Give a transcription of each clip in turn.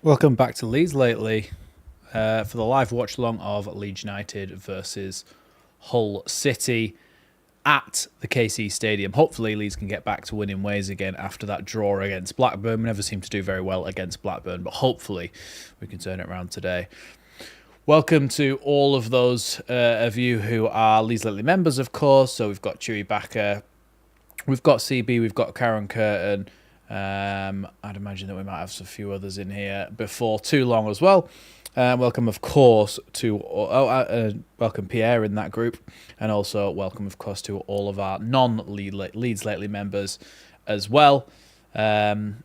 Welcome back to Leeds lately for the live watch along of Leeds United versus Hull City at the KC Stadium. Hopefully Leeds can get back to winning ways again after that draw against Blackburn. We never seem to do very well against Blackburn, but hopefully we can turn it around today. Welcome to all of those of you who are Leeds Lately members, of course. So we've got Chewy Backer, we've got CB, we've got Karen Curtin. I'd imagine that we might have a few others in here before too long as well. Welcome, of course, to welcome Pierre in that group, and also welcome, of course, to all of our non-Leeds Lately members as well. Welcome,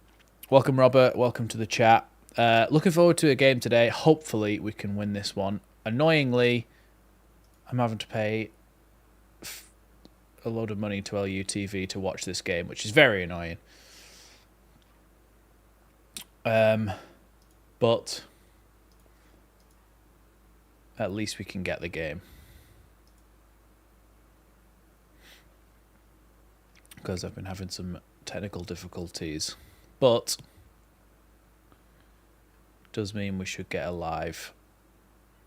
Robert. Welcome to the chat. Looking forward to a game today. Hopefully, we can win this one. Annoyingly, I'm having to pay a load of money to LUTV to watch this game, which is very annoying. But at least we can get the game. Because I've been having some technical difficulties. But it does mean we should get a live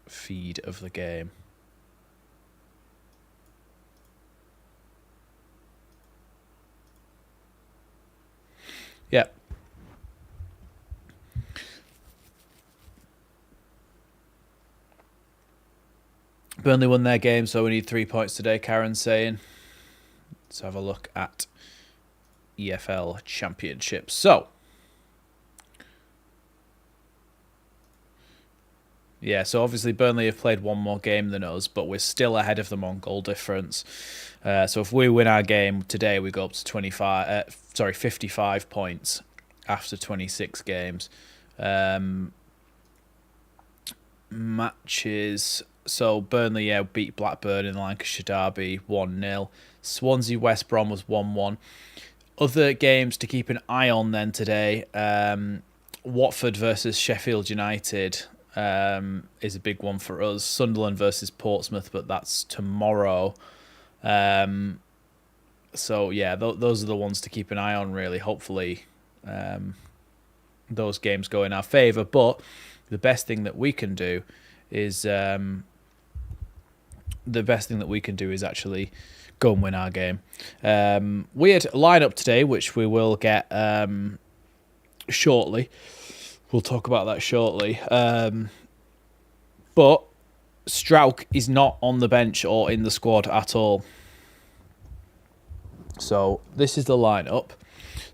feed of the game. Yep. Burnley won their game, so we need 3 points today, Karen's saying. Let's have a look at EFL Championship. So, yeah, so obviously Burnley have played one more game than us, but we're still ahead of them on goal difference. So if we win our game today, we go up to 55 points after 26 games. Matches. So Burnley beat Blackburn in the Lancashire Derby 1-0. Swansea West Brom was 1-1. Other games to keep an eye on then today. Watford versus Sheffield United is a big one for us. Sunderland versus Portsmouth, but that's tomorrow. So yeah, those are the ones to keep an eye on, really. Hopefully those games go in our favour. But the best thing that we can do is actually go and win our game. Weird lineup today, which we will get shortly. We'll talk about that shortly. But Strauch is not on the bench or in the squad at all. So this is the lineup.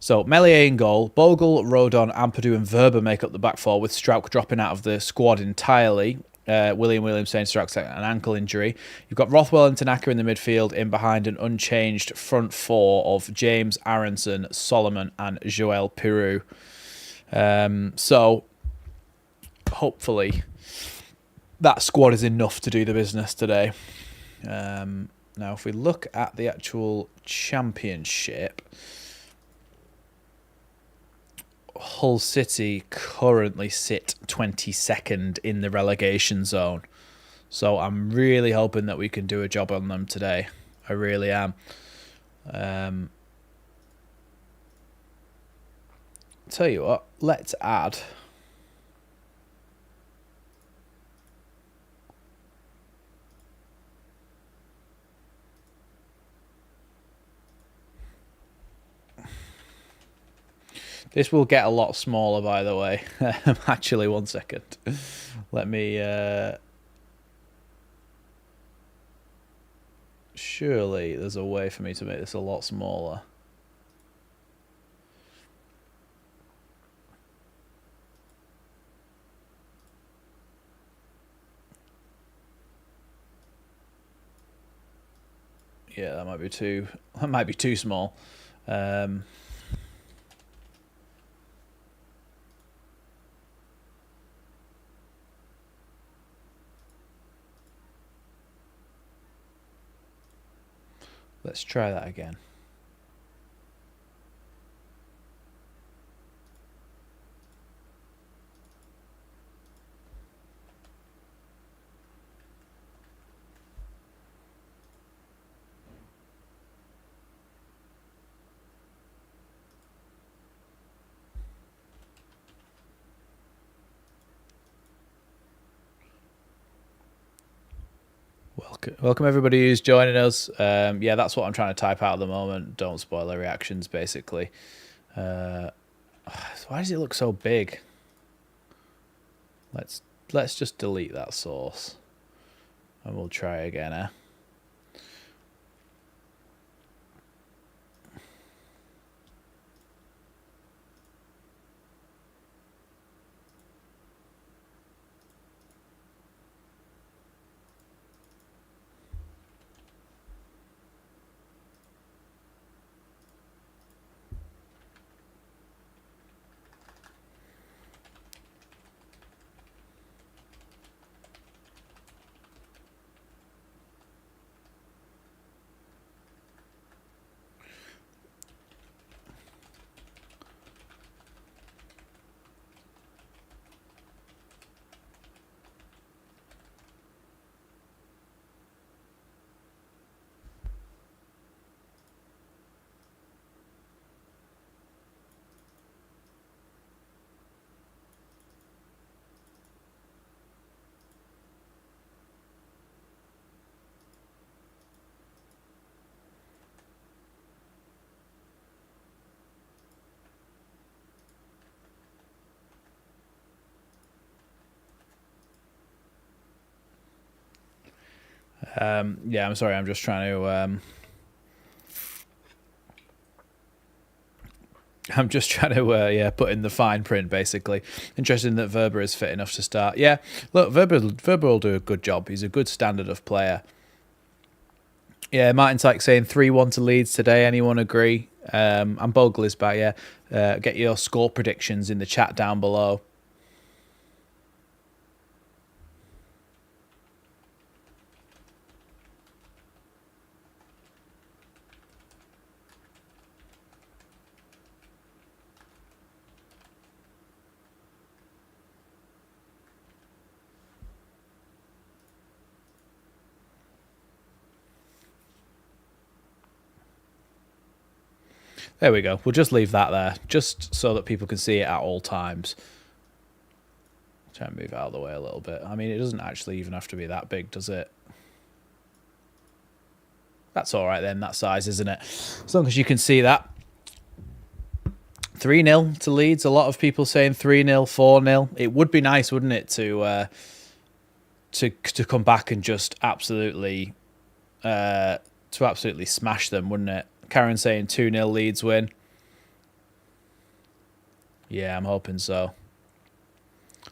So Meslier in goal, Bogle, Rodon, Ampadu and Verba make up the back four, with Strauch dropping out of the squad entirely. Williams saying Strauch's an ankle injury. You've got Rothwell and Tanaka in the midfield, in behind an unchanged front four of James, Aronson, Solomon and Joel Piroe. So hopefully that squad is enough to do the business today. Now, if we look at the actual championship, Hull City currently sit 22nd in the relegation zone. So I'm really hoping that we can do a job on them today. I really am. Tell you what, let's add this will get a lot smaller, by the way. Actually, 1 second. Let me... Surely there's a way for me to make this a lot smaller. Yeah, that might be too small. Let's try that again. Welcome everybody who's joining us. Yeah, that's what I'm trying to type out at the moment. Don't spoil the reactions, basically. Why does it look so big? Let's just delete that source, and we'll try again. Yeah, I'm sorry. I'm just trying to. I'm just trying to put in the fine print, basically. Interesting that Verber is fit enough to start. Yeah, look, Verber will do a good job. He's a good standard of player. Yeah, Martin Tyke saying 3-1 to Leeds today. Anyone agree? And Bogle is back, yeah. Get your score predictions in the chat down below. There we go. We'll just leave that there, just so that people can see it at all times. Try and move out of the way a little bit. I mean, it doesn't actually even have to be that big, does it? That's all right then, that size, isn't it? As long as you can see that. 3-0 to Leeds. A lot of people saying 3-0, 4-0. It would be nice, wouldn't it, to come back and just absolutely smash them, wouldn't it? Karen saying 2-0 Leeds win. Yeah, I'm hoping so.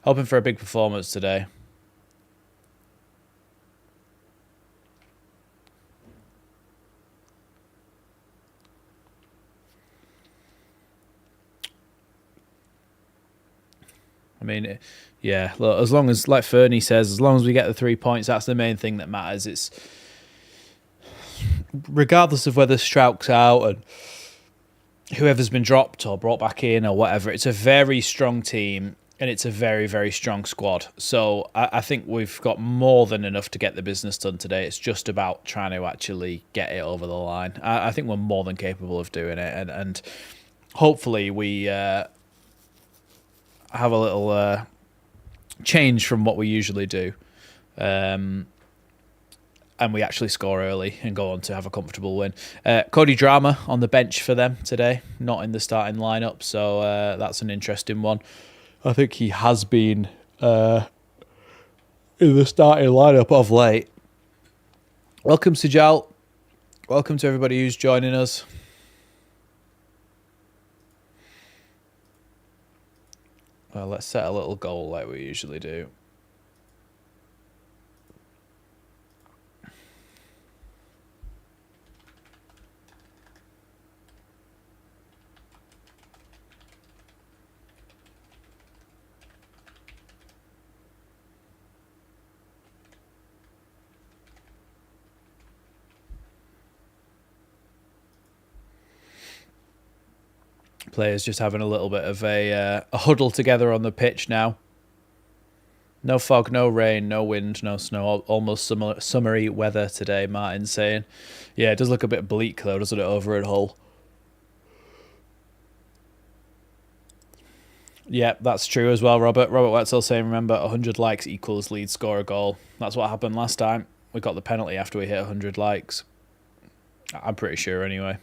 Hoping for a big performance today. I mean, yeah, look, as long as, like Fernie says, as long as we get the 3 points, that's the main thing that matters. It's regardless of whether Strauch's out and whoever's been dropped or brought back in or whatever, it's a very strong team and it's a very, very strong squad. So I think we've got more than enough to get the business done today. It's just about trying to actually get it over the line. I think we're more than capable of doing it, and hopefully we have a little change from what we usually do. And we actually score early and go on to have a comfortable win. Cody Drama on the bench for them today, not in the starting lineup, so that's an interesting one. I think he has been in the starting lineup of late. Welcome, Sijal. Welcome to everybody who's joining us. Well, let's set a little goal like we usually do. Players just having a little bit of a huddle together on the pitch now. No fog, no rain, no wind, no snow. Almost summery weather today, Martin's saying. Yeah, it does look a bit bleak though, doesn't it, over at Hull? Yeah, that's true as well, Robert. Robert Wetzel saying, remember, 100 likes equals Leeds score a goal. That's what happened last time. we got the penalty after we hit 100 likes. I'm pretty sure anyway.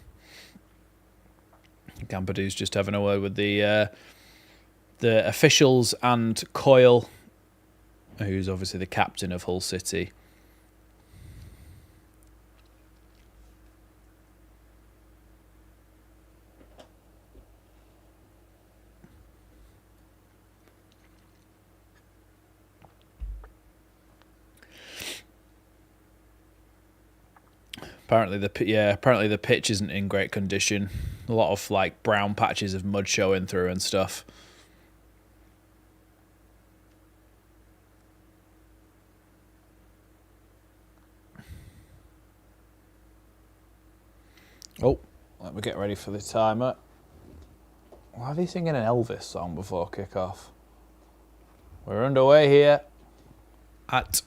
Gampadoo's just having a word with the officials and Coyle, who's obviously the captain of Hull City. Apparently the pitch isn't in great condition. A lot of like brown patches of mud showing through and stuff. Oh, let me get ready for the timer. Why are they singing an Elvis song before kick-off? We're underway here at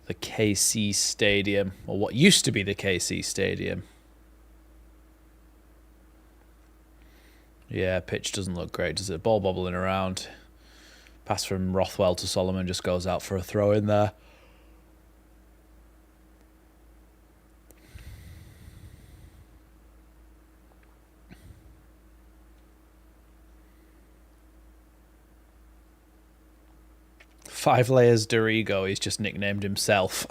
the KC Stadium, or what used to be the KC Stadium. Yeah, pitch doesn't look great, does it? Ball bobbling around. Pass from Rothwell to Solomon just goes out for a throw in there. Five Layers Dorigo, he's just nicknamed himself.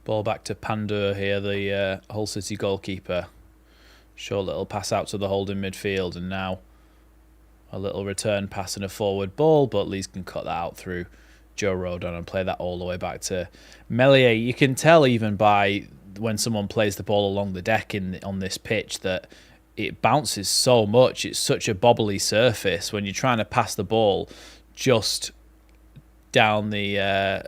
Ball back to Pandur here, the Hull City goalkeeper. Short little pass out to the holding midfield, and now a little return pass and a forward ball, but Leeds can cut that out through Joe Rodon and play that all the way back to Meslier. You can tell even by when someone plays the ball along the deck on this pitch that it bounces so much. It's such a bobbly surface when you're trying to pass the ball just down the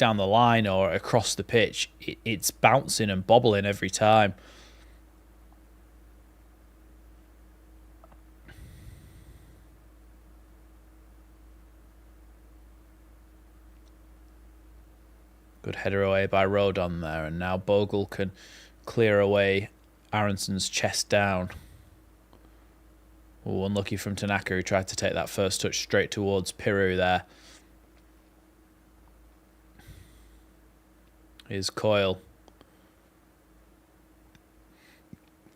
line or across the pitch. It's bouncing and bobbling every time. Good header away by Rodon there, and now Bogle can clear away Aronson's chest down. Oh, unlucky from Tanaka, who tried to take that first touch straight towards Piroe there. Here's Coyle.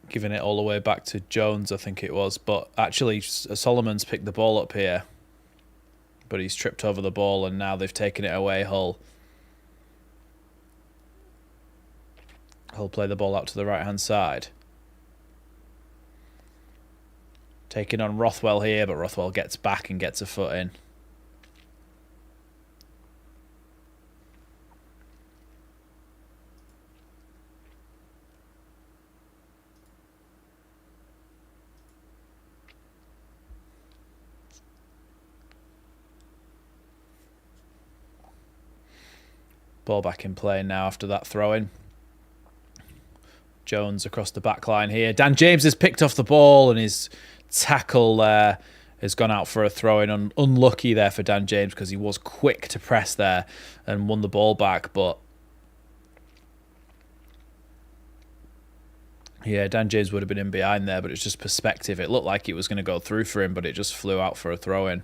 Giving it all the way back to Jones, I think it was. But actually, Solomon's picked the ball up here. But he's tripped over the ball, and now they've taken it away, Hull. He'll play the ball out to the right-hand side. Taking on Rothwell here, but Rothwell gets back and gets a foot in. Ball back in play now after that throw-in. Jones across the back line here. Dan James has picked off the ball, and his tackle has gone out for a throw-in. Unlucky there for Dan James because he was quick to press there and won the ball back. But yeah, Dan James would have been in behind there, but it's just perspective. It looked like it was going to go through for him, but it just flew out for a throw-in.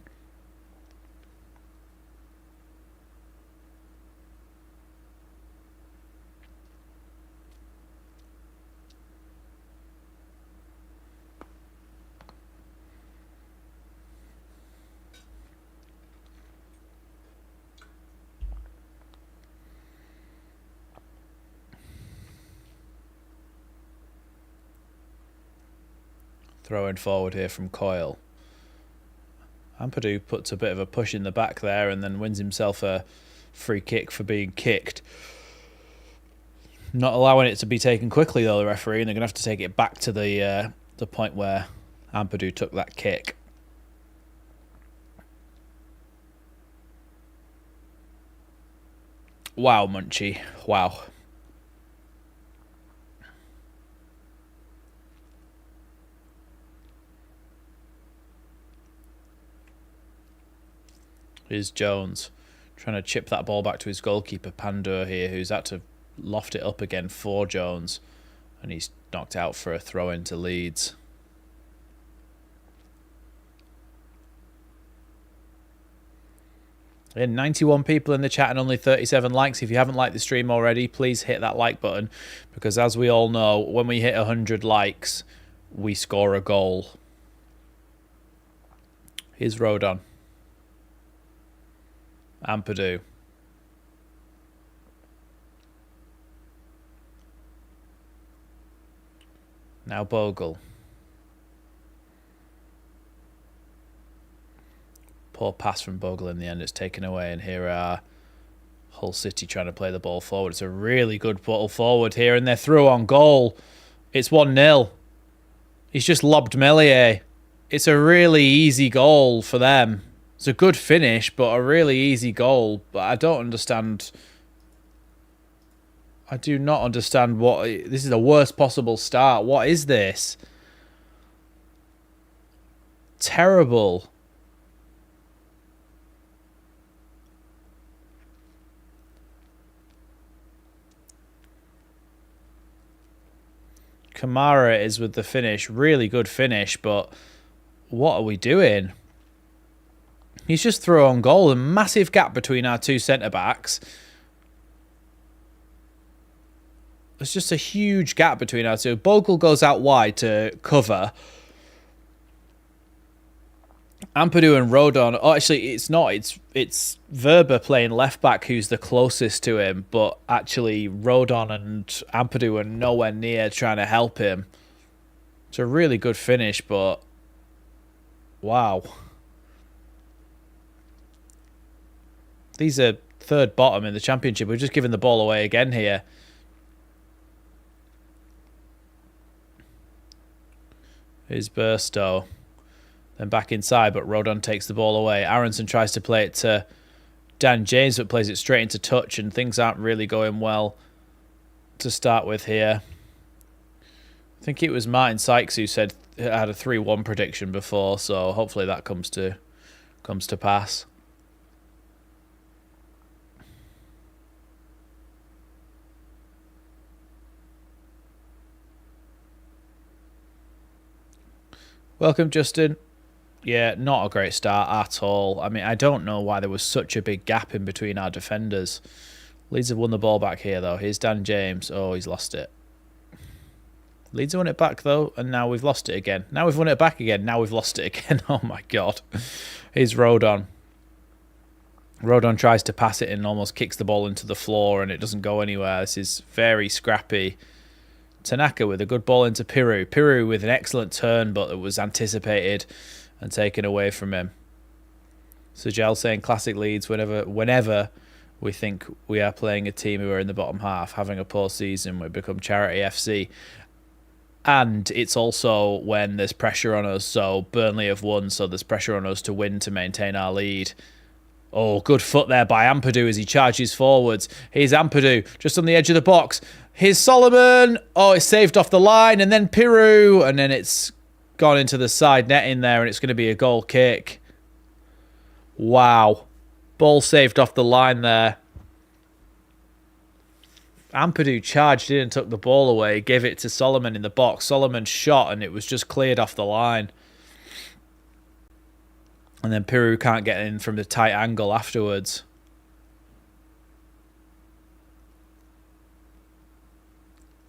Throwing forward here from Coyle. Ampadu puts a bit of a push in the back there and then wins himself a free kick for being kicked. Not allowing it to be taken quickly though, the referee, and they're going to have to take it back to the point where Ampadu took that kick. Wow, Munchie. Wow. Here's Jones trying to chip that ball back to his goalkeeper, Pandur here, who's had to loft it up again for Jones. And he's knocked out for a throw into Leeds. And 91 people in the chat and only 37 likes. If you haven't liked the stream already, please hit that like button, because as we all know, when we hit 100 likes, we score a goal. Here's Rodon. Ampadu. Now Bogle. Poor pass from Bogle in the end. It's taken away, and here are Hull City trying to play the ball forward. It's a really good ball forward here, and they're through on goal. It's 1-0. He's just lobbed Melier. It's a really easy goal for them. It's a good finish, but a really easy goal. But I don't understand. I do not understand what... This is the worst possible start. What is this? Terrible. Kamara is with the finish. Really good finish, but what are we doing? He's just through on goal. A massive gap between our two centre-backs. There's just a huge gap between our two. Bogle goes out wide to cover. Ampadu and Rodon. Oh, actually, it's not. It's Verba playing left back who's the closest to him, but actually Rodon and Ampadu are nowhere near trying to help him. It's a really good finish, but wow. These are third bottom in the championship. We're just giving the ball away again here. Here's Burstow. Then back inside, but Rodon takes the ball away. Aronson tries to play it to Dan James, but plays it straight into touch, and things aren't really going well to start with here. I think it was Martin Sykes who said had a 3-1 prediction before, so hopefully that comes to pass. Welcome, Justin. Yeah, not a great start at all. I mean, I don't know why there was such a big gap in between our defenders. Leeds have won the ball back here, though. Here's Dan James. Oh, he's lost it. Leeds have won it back, though, and now we've lost it again. Now we've won it back again. Now we've lost it again. Oh, my God. Here's Rodon. Rodon tries to pass it and almost kicks the ball into the floor, and it doesn't go anywhere. This is very scrappy. Tanaka with a good ball into Piroe. Piroe with an excellent turn, but it was anticipated and taken away from him. Sajel saying classic Leeds whenever we think we are playing a team who are in the bottom half, having a poor season, we become Charity FC. And it's also when there's pressure on us. So Burnley have won, so there's pressure on us to win to maintain our lead. Oh, good foot there by Ampadu as he charges forwards. Here's Ampadu just on the edge of the box. Here's Solomon. Oh, it's saved off the line. And then Piroe. And then it's gone into the side net in there, and it's going to be a goal kick. Wow. Ball saved off the line there. Ampadu charged in and took the ball away, gave it to Solomon in the box. Solomon shot, and it was just cleared off the line. And then Piroe can't get in from the tight angle afterwards.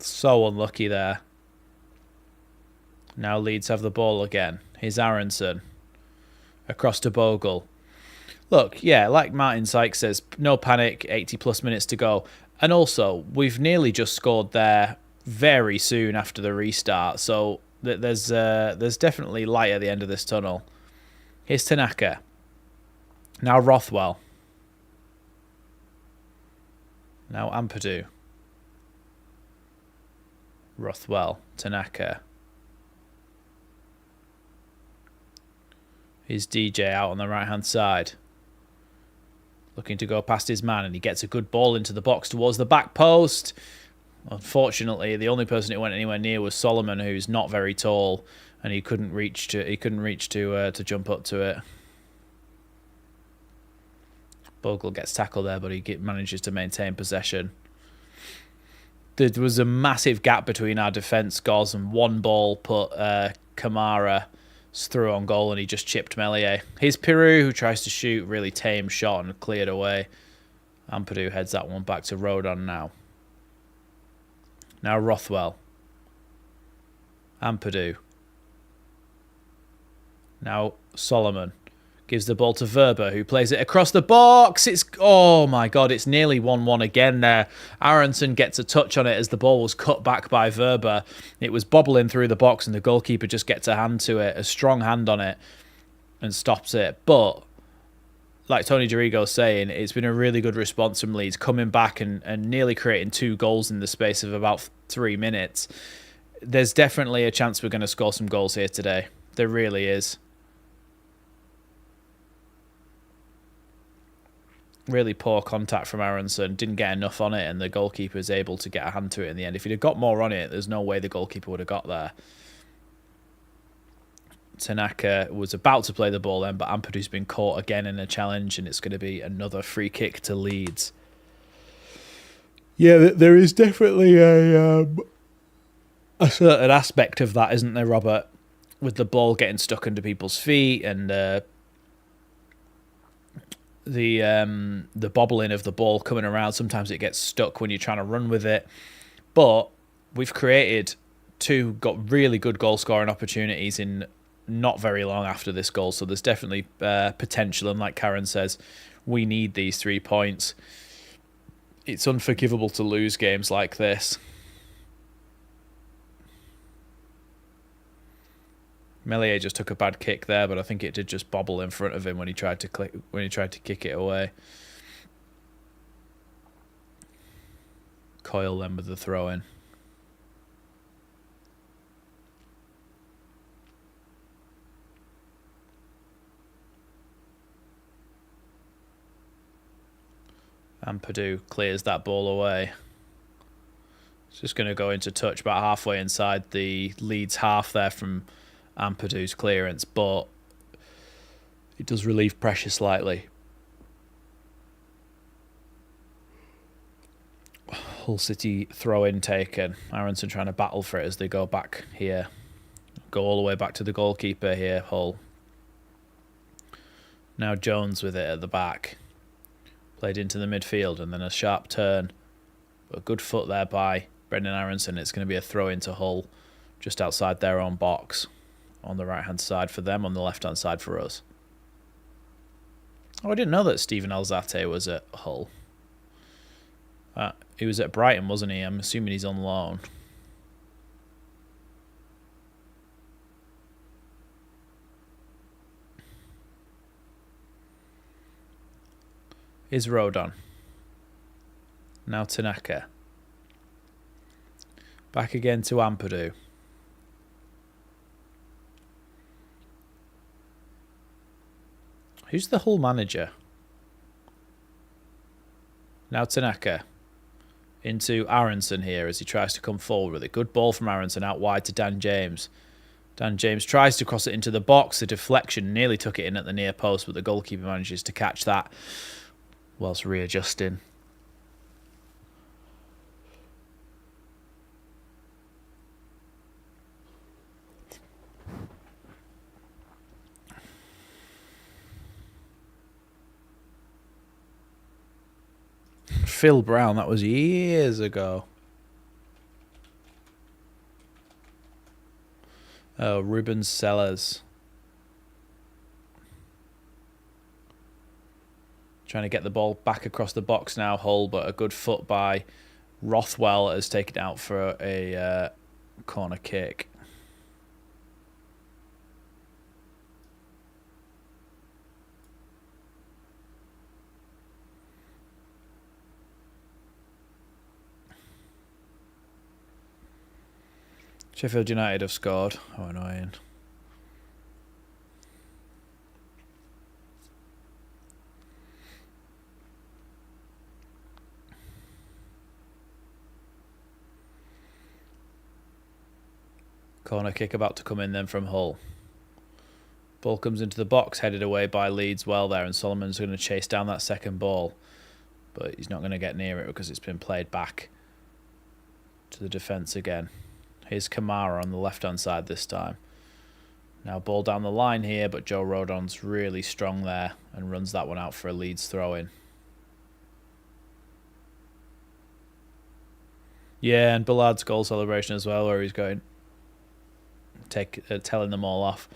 So unlucky there. Now Leeds have the ball again. Here's Aronson. Across to Bogle. Look, yeah, like Martin Sykes says, no panic, 80 plus minutes to go. And also, we've nearly just scored there very soon after the restart. So there's definitely light at the end of this tunnel. Here's Tanaka. Now Rothwell. Now Ampadu. Rothwell. Tanaka. Here's DJ out on the right-hand side. Looking to go past his man, and he gets a good ball into the box towards the back post. Unfortunately, the only person who went anywhere near was Solomon, who's not very tall, and he couldn't reach to jump up to it. Bogle gets tackled there, but he manages to maintain possession. There was a massive gap between our defence, Goz, and one ball put Kamara It's through on goal and he just chipped Meslier. Here's Piroe, who tries to shoot, really tame shot and cleared away. Ampadu heads that one back to Rodon now. Now Rothwell. Ampadu. Now Solomon. Gives the ball to Verba, who plays it across the box. It's, oh my God, it's nearly 1-1 again there. Aronson gets a touch on it as the ball was cut back by Verba. It was bobbling through the box and the goalkeeper just gets a hand to it, a strong hand on it, and stops it. But, like Tony Dorigo's saying, it's been a really good response from Leeds, coming back and nearly creating 2 goals in the space of about 3 minutes. There's definitely a chance we're going to score some goals here today. There really is. Really poor contact from Aronson. Didn't get enough on it, and the goalkeeper was able to get a hand to it in the end. If he'd have got more on it, there's no way the goalkeeper would have got there. Tanaka was about to play the ball then, but Ampadu's been caught again in a challenge, and it's going to be another free kick to Leeds. Yeah, there is definitely a certain aspect of that, isn't there, Robert? With the ball getting stuck under people's feet and the bobbling of the ball coming around. Sometimes it gets stuck when you're trying to run with it. But we've created 2 really good goal scoring opportunities in not very long after this goal. So there's definitely potential. And like Karen says, we need these 3 points. It's unforgivable to lose games like this. Meslier just took a bad kick there, but I think it did just bobble in front of him when he tried to kick it away. Coyle then with the throw in. Ampadu clears that ball away. It's just going to go into touch about halfway inside the Leeds half there from Ampadu's clearance, but it does relieve pressure slightly. Hull City throw-in taken. Aronson trying to battle for it as they go back here. Go all the way back to the goalkeeper here, Hull. Now Jones with it at the back. Played into the midfield and then a sharp turn. But a good foot there by Brendan Aronson. It's going to be a throw into Hull just outside their own box. On the right-hand side for them, on the left-hand side for us. Oh, I didn't know that Stephen Alzate was at Hull. He was at Brighton, wasn't he? I'm assuming he's on loan. Is Rodon. Now Tanaka. Back again to Ampadu. Who's the Hull manager? Now Tanaka. Into Aronson here as he tries to come forward with it. Good ball from Aronson out wide to Dan James. Dan James tries to cross it into the box. The deflection nearly took it in at the near post, but the goalkeeper manages to catch that whilst readjusting. Phil Brown, that was years ago. Oh, Ruben Sellers. Trying to get the ball back across the box now, Hull, but a good foot by Rothwell has taken it out for a corner kick. Sheffield United have scored. Oh, annoying. Corner kick about to come in then from Hull. Ball comes into the box, headed away by Leeds well there, and Solomon's going to chase down that second ball. But he's not going to get near it because it's been played back to the defence again. Here's Kamara on the left-hand side this time. Now ball down the line here, but Joe Rodon's really strong there and runs that one out for a Leeds throw-in. Yeah, and Ballard's goal celebration as well, where he's going, telling them all off.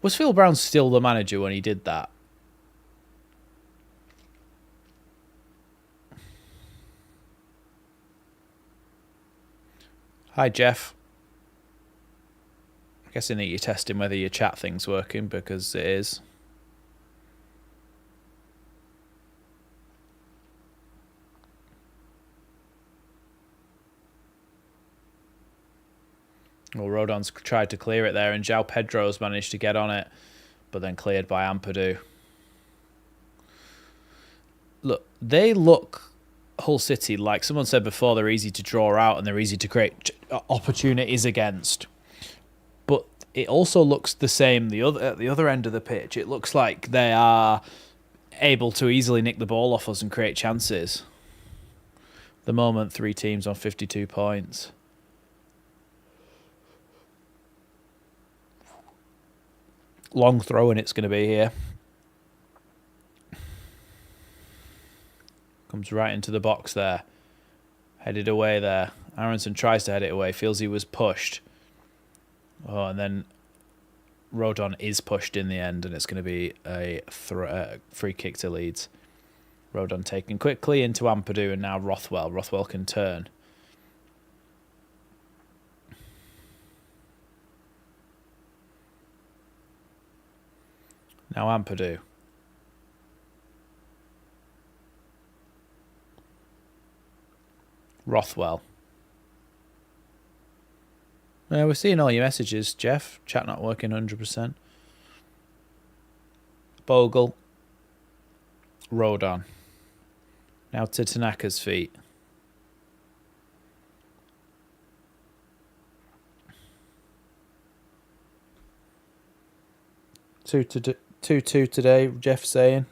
Was Phil Brown still the manager when he did that? Hi, Jeff. I'm guessing that you're testing whether your chat thing's working, because it is. Well, Rodon's tried to clear it there, and João Pedro's managed to get on it, but then cleared by Ampadu. Look, Hull City, like someone said before, they're easy to draw out and they're easy to create opportunities against. But it also looks the same at the other end of the pitch. It looks like they are able to easily nick the ball off us and create chances. At the moment, 3 teams on 52 points. Long throw, and it's going to be here. Comes right into the box there. Headed away there. Aronson tries to head it away. Feels he was pushed. Oh, and then Rodon is pushed in the end, and it's going to be a free kick to Leeds. Rodon taken quickly into Ampadu, and now Rothwell. Rothwell can turn. Now Ampadu. Rothwell. We're seeing all your messages, Jeff. Chat not working 100%. Bogle. Rodon. Now to Tanaka's feet. Two today, Jeff saying.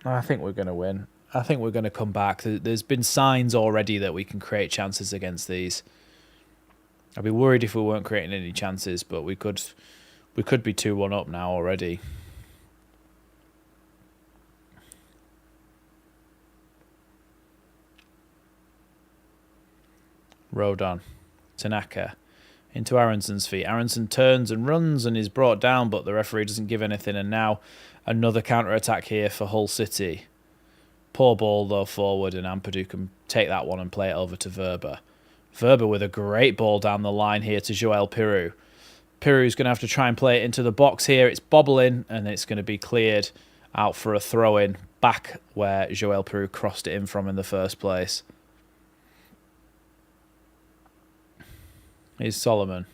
I think we're going to win. I think we're going to come back. There's been signs already that we can create chances against these. I'd be worried if we weren't creating any chances, but we could be 2-1 up now already. Rodon. Tanaka. Into Aronson's feet. Aronson turns and runs and is brought down, but the referee doesn't give anything. And now another counter-attack here for Hull City. Poor ball, though, forward, and Ampadu can take that one and play it over to Verber. Verber with a great ball down the line here to Joel Piroe. Pirou's going to have to try and play it into the box here. It's bobbling, and it's going to be cleared out for a throw-in back where Joel Piroe crossed it in from in the first place. Here's Solomon.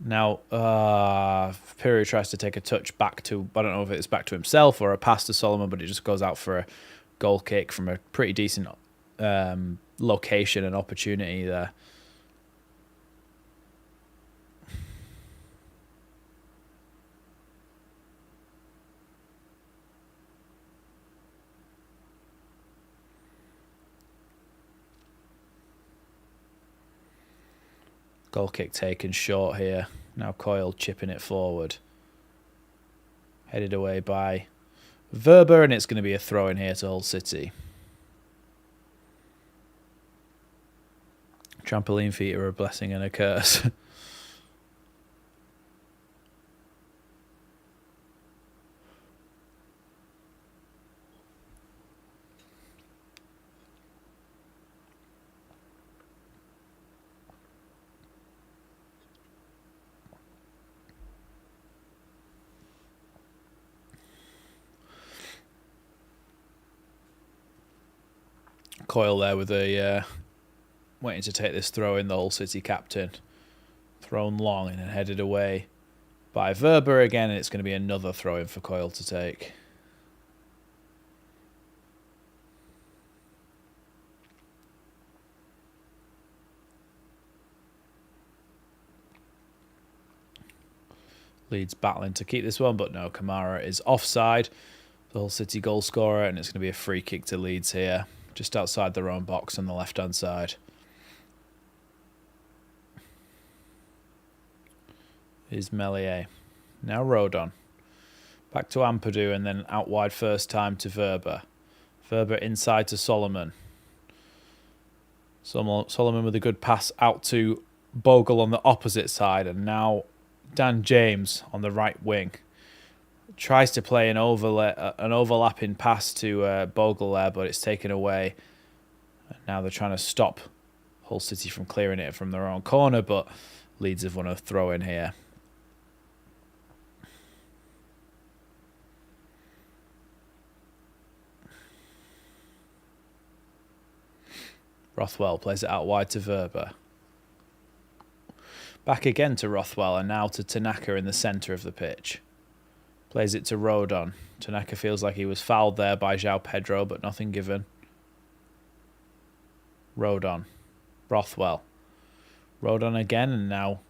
Now, Piroe tries to take a touch back to, I don't know if it's back to himself or a pass to Solomon, but it just goes out for a goal kick from a pretty decent location and opportunity there. Goal kick taken short here. Now Coyle chipping it forward. Headed away by Verber, and it's going to be a throw in here to Hull City. Trampoline feet are a blessing and a curse. Coyle there with a waiting to take this throw in, the Hull City captain. Thrown long and then headed away by Verber again, and it's going to be another throw in for Coyle to take. Leeds battling to keep this one, but no, Kamara is offside. The Hull City goal scorer, and it's going to be a free kick to Leeds here, just outside their own box on the left-hand side. is Melier. Now Rodon. Back to Ampadu and then out wide first time to Verber. Verber inside to Solomon. Solomon with a good pass out to Bogle on the opposite side. And now Dan James on the right wing. Tries to play an overlapping pass to Bogle there, but it's taken away. And now they're trying to stop Hull City from clearing it from their own corner, but Leeds have won a throw in here. Rothwell plays it out wide to Verber. Back again to Rothwell and now to Tanaka in the centre of the pitch. Plays it to Rodon. Tanaka feels like he was fouled there by João Pedro, but nothing given. Rodon. Rothwell. Rodon again and now...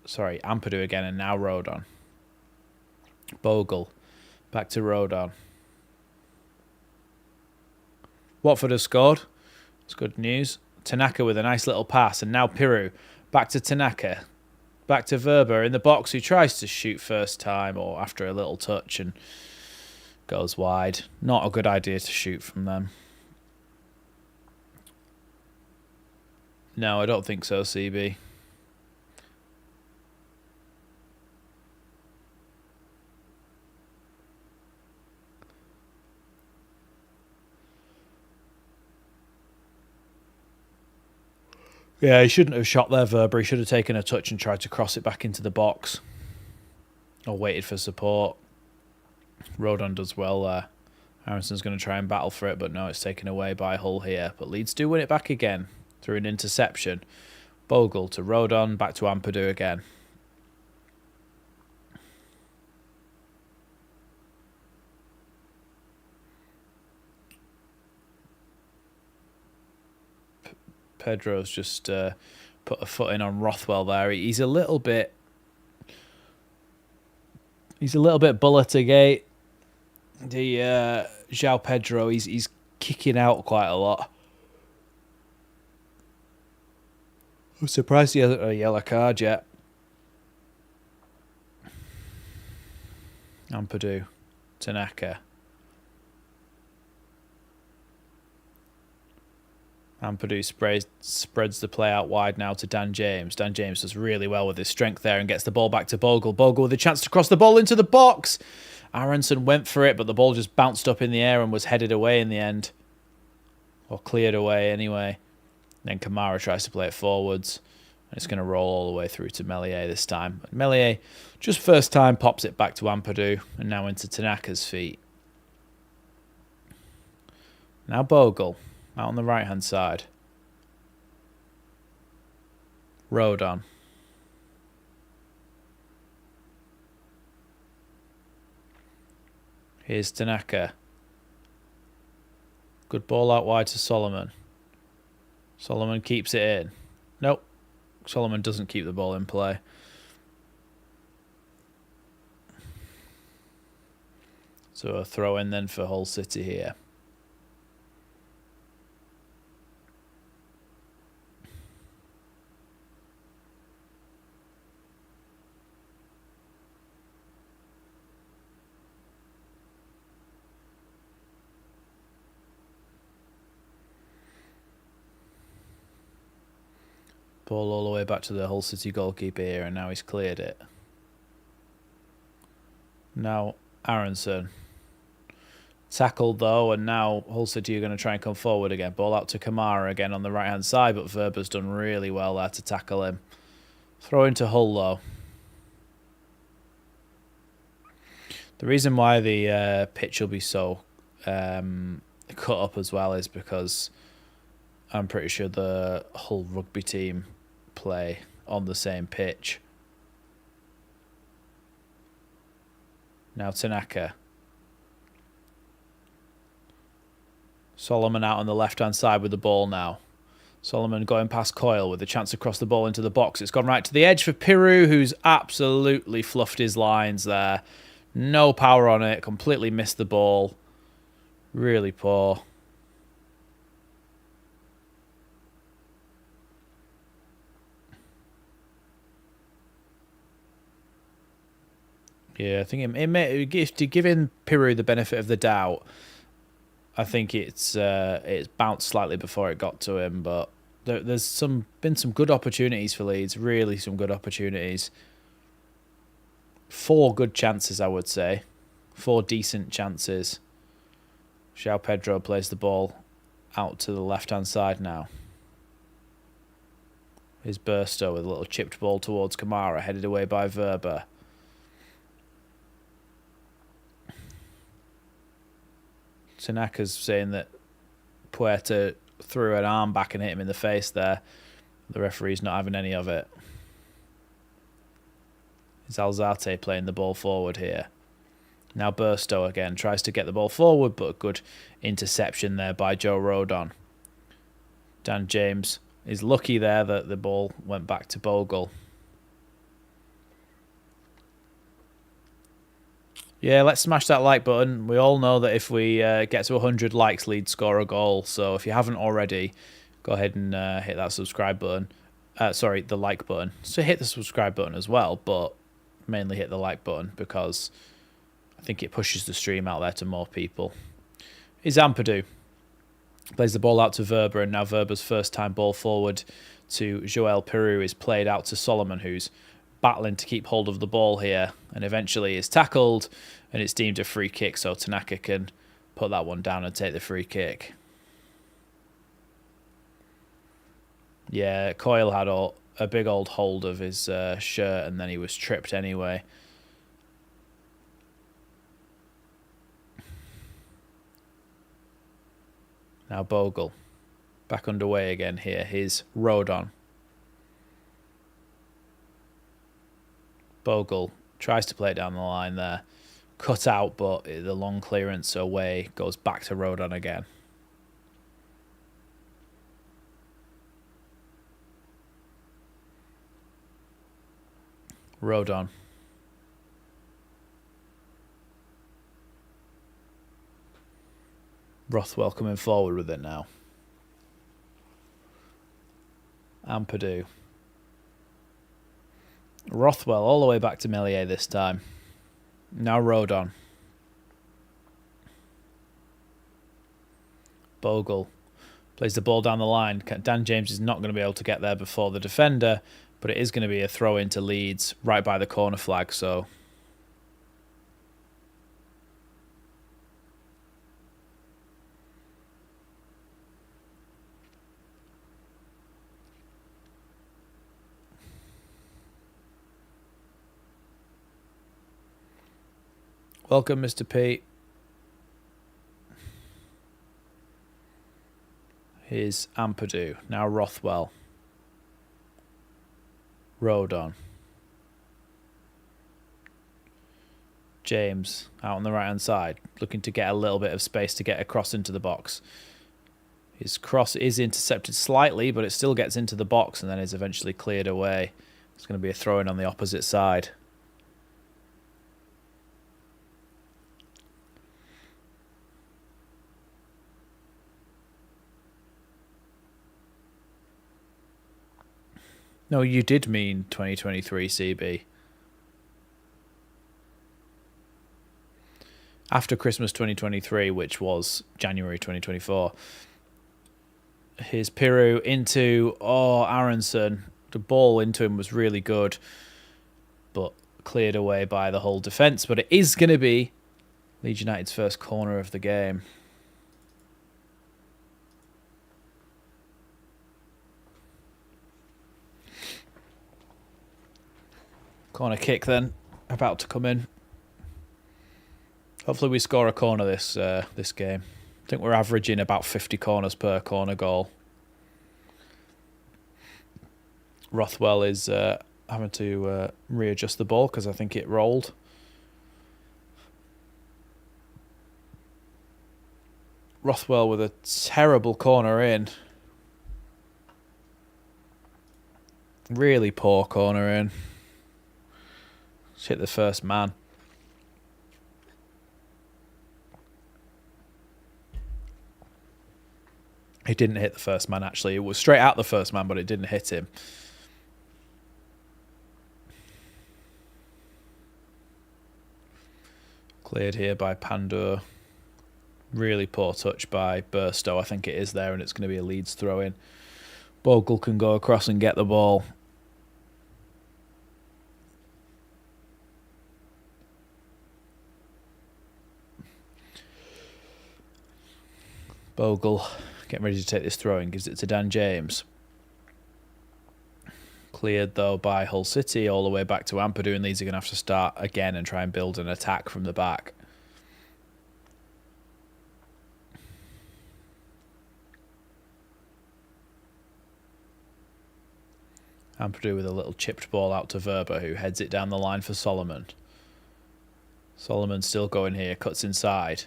Sorry, Ampadu again and now Rodon. Bogle. Back to Rodon. Watford have scored. It's good news. Tanaka with a nice little pass and now Piroe. Back to Tanaka. Back to Verber in the box who tries to shoot first time or after a little touch and goes wide. Not a good idea to shoot from them. No, I don't think so, CB. Yeah, he shouldn't have shot there, Verber. He should have taken a touch and tried to cross it back into the box. Or waited for support. Rodon does well there. Harrison's going to try and battle for it, but no, it's taken away by Hull here. But Leeds do win it back again through an interception. Bogle to Rodon, back to Ampadu again. Pedro's just put a foot in on Rothwell there. He's a little bit bullet-a-gate. The João Pedro, he's kicking out quite a lot. I'm surprised he hasn't a yellow card yet. Ampadu, Tanaka. Ampadu spreads the play out wide now to Dan James. Dan James does really well with his strength there and gets the ball back to Bogle. Bogle with a chance to cross the ball into the box. Aronson went for it, but the ball just bounced up in the air and was headed away in the end. Or cleared away anyway. Then Kamara tries to play it forwards. And it's going to roll all the way through to Melier this time. Melier, just first time, pops it back to Ampadu. And now into Tanaka's feet. Now Bogle. Out on the right-hand side. Rodon. Here's Tanaka. Good ball out wide to Solomon. Solomon keeps it in. Nope. Solomon doesn't keep the ball in play. So a throw in then for Hull City here. Ball all the way back to the Hull City goalkeeper here, and now he's cleared it. Now Aronson. Tackled though, and now Hull City are going to try and come forward again. Ball out to Kamara again on the right-hand side, but Verber's done really well there to tackle him. Throw into Hull though. The reason why the pitch will be so cut up as well is because I'm pretty sure the Hull rugby team play on the same pitch. Now Tanaka. Solomon out on the left-hand side with the ball now. Solomon going past Coyle with a chance to cross the ball into the box. It's gone right to the edge for Piroe, who's absolutely fluffed his lines there. No power on it. Completely missed the ball. Really poor. Yeah, I think it may to giving Piroe the benefit of the doubt. I think it's bounced slightly before it got to him, but there's been some good opportunities for Leeds. Really, some good opportunities. 4 good chances, I would say. 4 decent chances. João Pedro plays the ball out to the left-hand side now. Here's Burstow with a little chipped ball towards Kamara, headed away by Verba. Tanaka's saying that Puerta threw an arm back and hit him in the face there. The referee's not having any of it. It's Alzate playing the ball forward here. Now Burstow again tries to get the ball forward, but a good interception there by Joe Rodon. Dan James is lucky there that the ball went back to Bogle. Yeah, let's smash that like button. We all know that if we get to 100 likes, Leeds score a goal. So if you haven't already, go ahead and hit that subscribe button. Sorry, the like button. So hit the subscribe button as well, but mainly hit the like button because I think it pushes the stream out there to more people. Is Ampadu. Plays the ball out to Verba, and now Verba's first time ball forward to Joel Piroe is played out to Solomon, who's battling to keep hold of the ball here, and eventually is tackled, and it's deemed a free kick, so Tanaka can put that one down and take the free kick. Yeah, Coyle had a big old hold of his shirt, and then he was tripped anyway. Now Bogle. Back underway again here. Here's Rodon. Bogle tries to play it down the line there. Cut out, but the long clearance away goes back to Rodon again. Rodon. Rothwell coming forward with it now. Ampadu. Rothwell all the way back to Meslier this time. Now Rodon. Bogle plays the ball down the line. Dan James is not going to be able to get there before the defender, but it is going to be a throw into Leeds right by the corner flag, so... Welcome, Mr. P. Here's Ampadu. Now Rothwell. Rodon. James out on the right-hand side, looking to get a little bit of space to get across into the box. His cross is intercepted slightly, but it still gets into the box and then is eventually cleared away. It's going to be a throw-in on the opposite side. No, you did mean 2023 CB. After Christmas 2023, which was January 2024. Here's Piroe into, Aronson. The ball into him was really good, but cleared away by the whole defence. But it is going to be Leeds United's first corner of the game. Corner kick then, about to come in. Hopefully we score a corner this game. I think we're averaging about 50 corners per corner goal. Rothwell is having to readjust the ball because I think it rolled. Rothwell with a terrible corner in. Really poor corner in. Hit the first man. He didn't hit the first man, actually. It was straight out the first man, but it didn't hit him. Cleared here by Pandur. Really poor touch by Burstow. I think it is there, and it's going to be a Leeds throw-in. Bogle can go across and get the ball. Bogle getting ready to take this throw-in. Gives it to Dan James. Cleared, though, by Hull City all the way back to Ampadu, and Leeds are going to have to start again and try and build an attack from the back. Ampadu with a little chipped ball out to Verba, who heads it down the line for Solomon. Solomon still going here, cuts inside.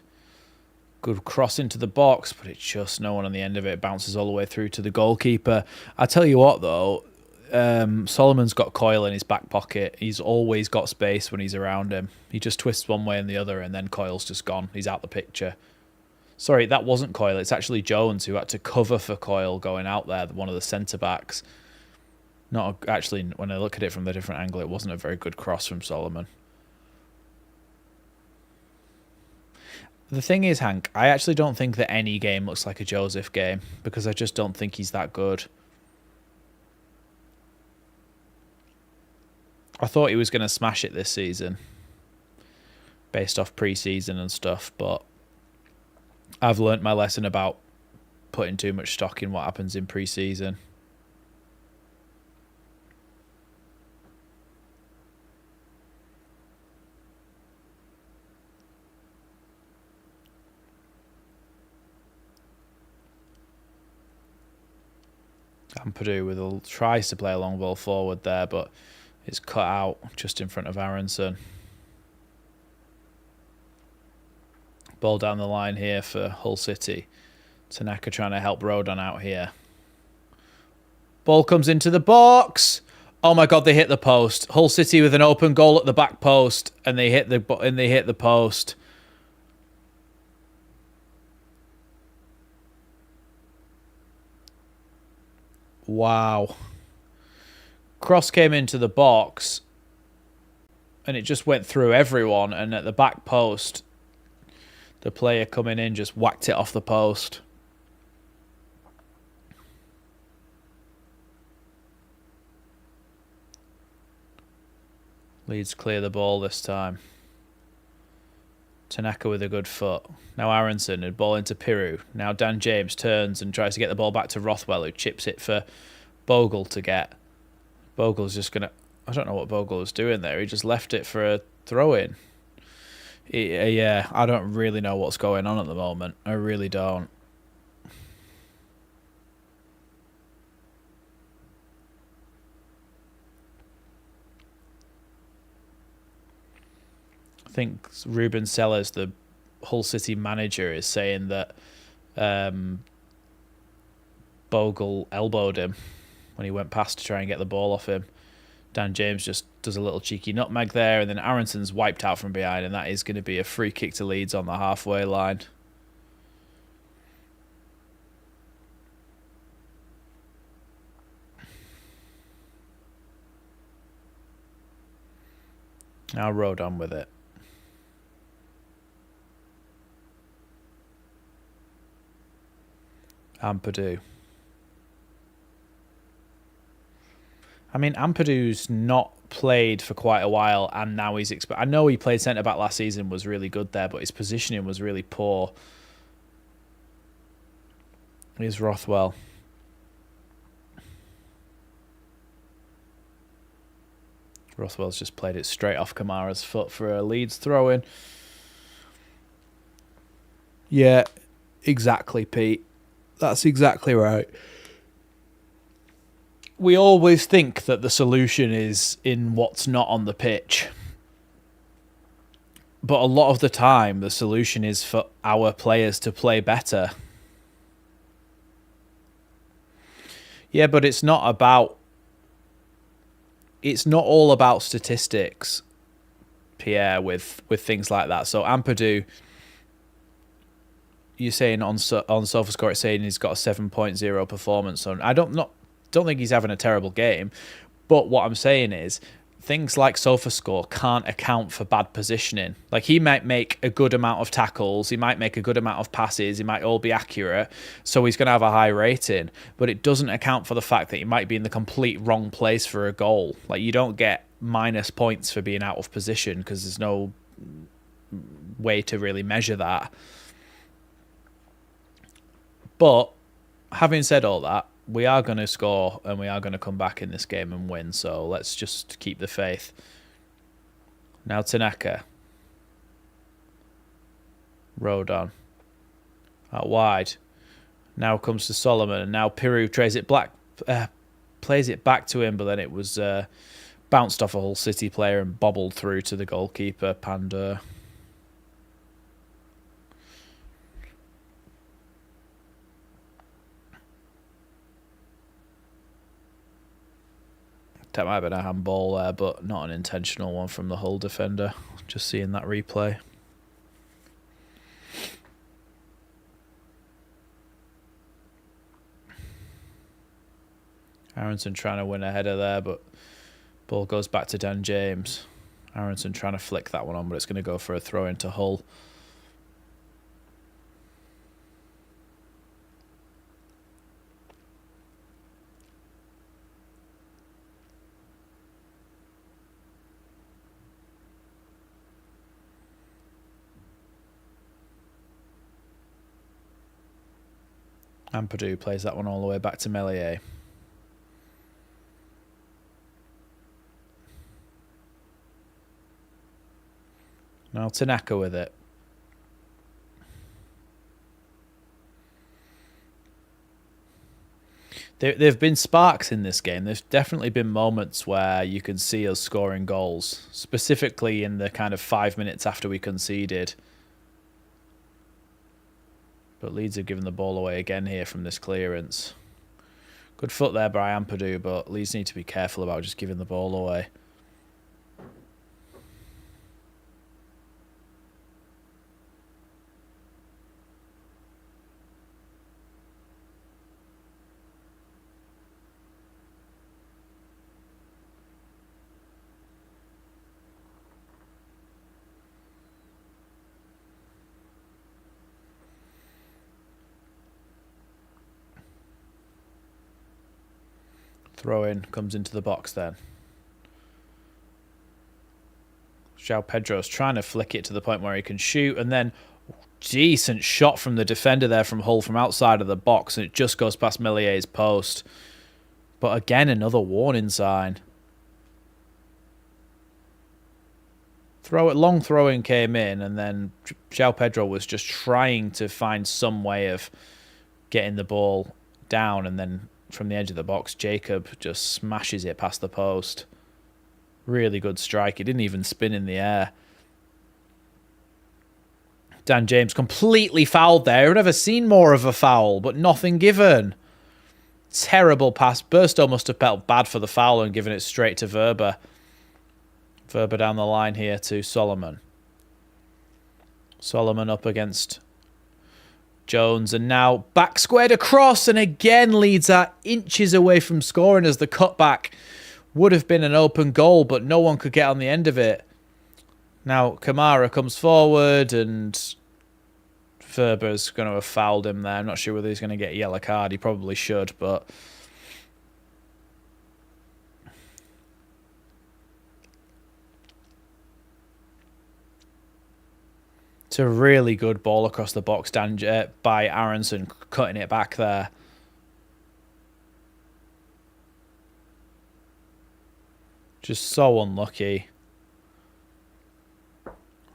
Good cross into the box, but it's just no one on the end of it. Bounces all the way through to the goalkeeper. I tell you what, though, Solomon's got Coyle in his back pocket. He's always got space when he's around him. He just twists one way and the other, and then Coyle's just gone. He's out the picture. Sorry, that wasn't Coyle. It's actually Jones who had to cover for Coyle going out there, one of the centre-backs. Not actually, when I look at it from the different angle, it wasn't a very good cross from Solomon. The thing is, Hank, I actually don't think that any game looks like a Joseph game, because I just don't think he's that good. I thought he was going to smash it this season, based off pre-season and stuff, but I've learnt my lesson about putting too much stock in what happens in pre-season. Ampadu tries to play a long ball forward there, but it's cut out just in front of Aronson. Ball down the line here for Hull City. Tanaka trying to help Rodon out here. Ball comes into the box. Oh my God, they hit the post. Hull City with an open goal at the back post, and they hit the post. Wow. Cross came into the box and it just went through everyone, and at the back post the player coming in just whacked it off the post. Leeds clear the ball this time. Tanaka with a good foot. Now Aronson, a ball into Piroe. Now Dan James turns and tries to get the ball back to Rothwell, who chips it for Bogle to get. Bogle's just going to... I don't know what Bogle was doing there. He just left it for a throw-in. Yeah, I don't really know what's going on at the moment. I really don't. I think Ruben Sellers, the Hull City manager, is saying that Bogle elbowed him when he went past to try and get the ball off him. Dan James just does a little cheeky nutmeg there, and then Aronson's wiped out from behind, and that is going to be a free kick to Leeds on the halfway line. Now Rodon with it. Ampadu. I mean, Ampadu's not played for quite a while, and now he's... I know he played centre-back last season, was really good there, but his positioning was really poor. Here's Rothwell. Rothwell's just played it straight off Kamara's foot for a Leeds throw-in. Yeah, exactly, Pete. That's exactly right. We always think that the solution is in what's not on the pitch. But a lot of the time, the solution is for our players to play better. Yeah, but it's not about... It's not all about statistics, Pierre, with things like that. So Ampadu, you're saying on SofaScore, it's saying he's got a 7.0 performance. I don't think he's having a terrible game. But what I'm saying is, things like SofaScore can't account for bad positioning. Like, he might make a good amount of tackles, he might make a good amount of passes, he might all be accurate, so he's going to have a high rating, but it doesn't account for the fact that he might be in the complete wrong place for a goal. Like, you don't get minus points for being out of position because there's no way to really measure that. But having said all that, we are going to score and we are going to come back in this game and win. So let's just keep the faith. Now Tanaka. Rodon. Out wide. Now comes to Solomon. And now Piroe plays it back to him, but then it was bounced off a Hull City player and bobbled through to the goalkeeper, Pandur. That might have been a handball there, but not an intentional one from the Hull defender. Just seeing that replay. Aronson trying to win a header there, but ball goes back to Dan James. Aronson trying to flick that one on, but it's going to go for a throw into Hull. Ampadu plays that one all the way back to Melier. Now Tanaka with it. There have been sparks in this game. There's definitely been moments where you can see us scoring goals, specifically in the kind of 5 minutes after we conceded. But Leeds have given the ball away again here from this clearance. Good foot there by Ampadu, but Leeds need to be careful about just giving the ball away. Throw in, comes into the box then. João Pedro's trying to flick it to the point where he can shoot, and then decent shot from the defender there from Hull from outside of the box, and it just goes past Melier's post. But again, another warning sign. Long throw-in came in, and then João Pedro was just trying to find some way of getting the ball down, and then from the edge of the box, Jacob just smashes it past the post. Really good strike. It didn't even spin in the air. Dan James completely fouled there. I've never seen more of a foul, but nothing given. Terrible pass. Burstow must have felt bad for the foul and given it straight to Verba. Verba down the line here to Solomon. Solomon up against Jones, and now back squared across, and again Leeds are inches away from scoring as the cutback would have been an open goal, but no one could get on the end of it. Now Kamara comes forward, and Verba's going to have fouled him there. I'm not sure whether he's going to get a yellow card. He probably should, but it's a really good ball across the box by Aronson, cutting it back there. Just so unlucky.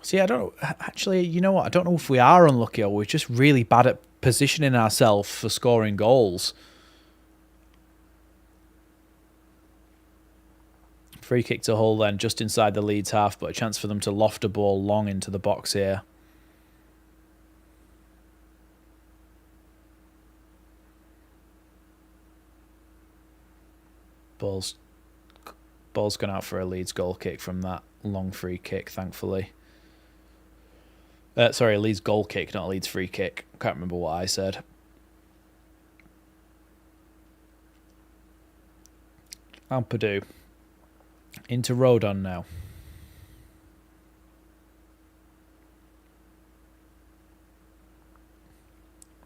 See, I don't know. Actually, you know what? I don't know if we are unlucky or we're just really bad at positioning ourselves for scoring goals. Free kick to Hull then, just inside the Leeds half, but a chance for them to loft a ball long into the box here. Ball's gone out for a Leeds goal kick from that long free kick, thankfully. Sorry, a Leeds goal kick, not a Leeds free kick. Can't remember what I said. Ampadu. Into Rodon now.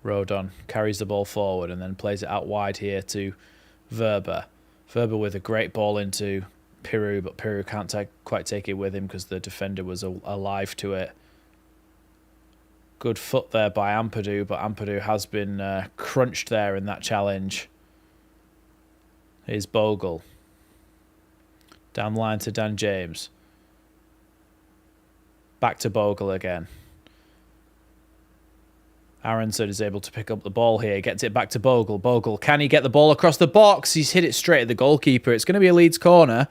Rodon carries the ball forward and then plays it out wide here to Verba. Verba with a great ball into Piroe, but Piroe can't quite take it with him because the defender was alive to it. Good foot there by Ampadu, but Ampadu has been crunched there in that challenge. Here's Bogle. Down the line to Dan James. Back to Bogle again. Aronson is able to pick up the ball here. Gets it back to Bogle. Bogle, can he get the ball across the box? He's hit it straight at the goalkeeper. It's going to be a Leeds corner.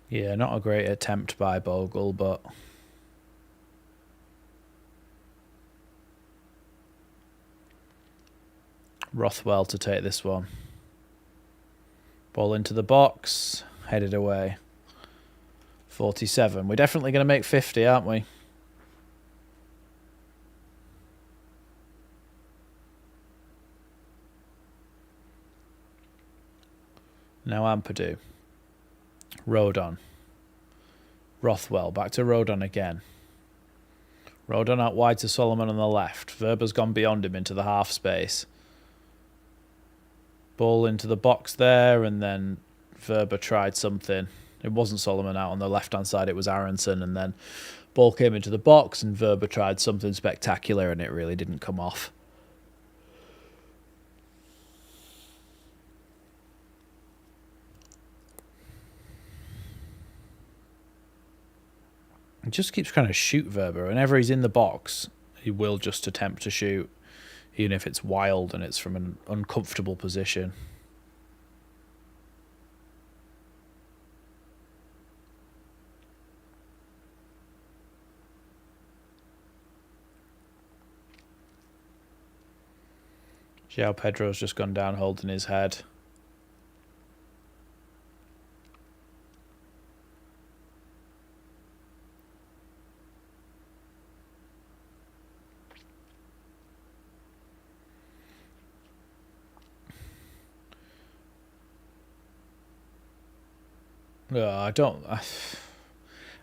Yeah, not a great attempt by Bogle, but Rothwell to take this one. Ball into the box, headed away. 47. We're definitely going to make 50, aren't we? Now Ampadu. Rodon. Rothwell. Back to Rodon again. Rodon out wide to Solomon on the left. Verba's gone beyond him into the half space. Ball into the box there, and then Verba tried something. It wasn't Solomon out on the left-hand side, it was Aronson, and then ball came into the box, and Verba tried something spectacular, and it really didn't come off. He just keeps trying to shoot Verba. Whenever he's in the box, he will just attempt to shoot, even if it's wild and it's from an uncomfortable position. João Pedro's just gone down holding his head.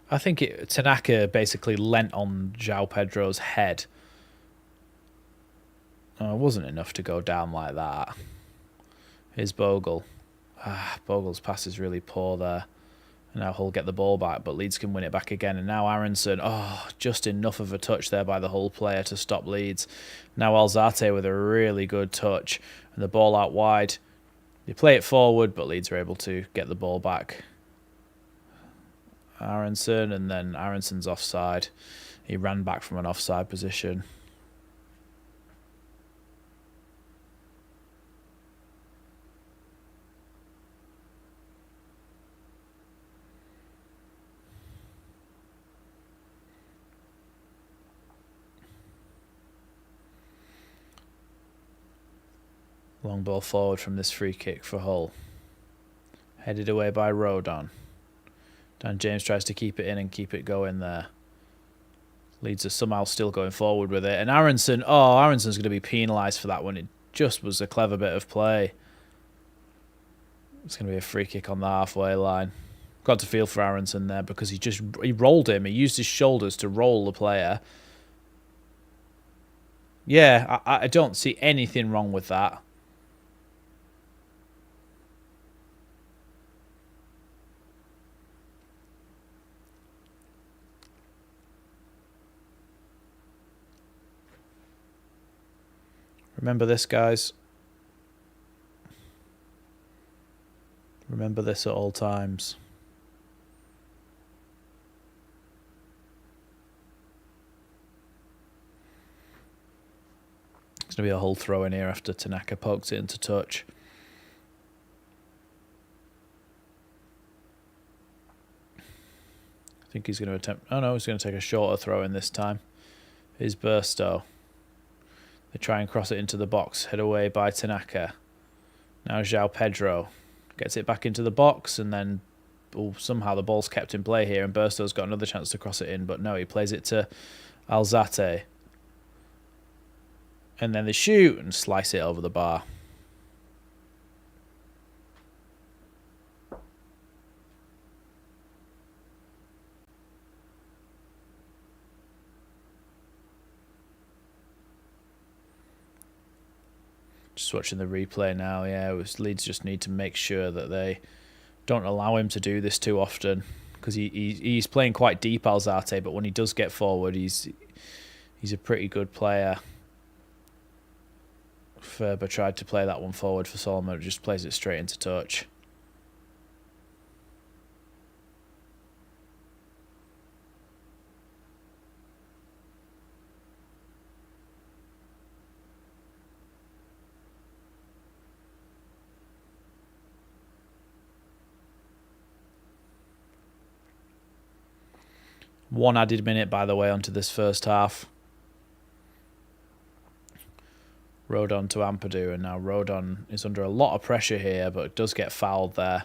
I think Tanaka basically leant on João Pedro's head. It wasn't enough to go down like that. Here's Bogle. Bogle's pass is really poor there. And now Hull get the ball back, but Leeds can win it back again. And now Aronson, just enough of a touch there by the Hull player to stop Leeds. Now Alzate with a really good touch. And the ball out wide. They play it forward, but Leeds are able to get the ball back. Aronson, and then Aronson's offside. He ran back from an offside position. Long ball forward from this free kick for Hull. Headed away by Rodon. Dan James tries to keep it in and keep it going there. Leeds are somehow still going forward with it. And Aronson, Aronson's going to be penalised for that one. It just was a clever bit of play. It's going to be a free kick on the halfway line. Got to feel for Aronson there because he rolled him. He used his shoulders to roll the player. Yeah, I don't see anything wrong with that. Remember this, guys. Remember this at all times. It's going to be a Hull throw in here after Tanaka pokes it into touch. I think he's going to attempt... Oh, no, he's going to take a shorter throw in this time. Here's Burstow. They try and cross it into the box. Head away by Tanaka. Now João Pedro gets it back into the box, and then somehow the ball's kept in play here, and Burstow's got another chance to cross it in, but no, he plays it to Alzate. And then they shoot and slice it over the bar. Just watching the replay now, yeah, Leeds just need to make sure that they don't allow him to do this too often, because he's playing quite deep, Alzate, but when he does get forward, he's a pretty good player. Ferber tried to play that one forward for Solomon, just plays it straight into touch. One added minute, by the way, onto this first half. Rodon to Ampadu, and now Rodon is under a lot of pressure here, but does get fouled there.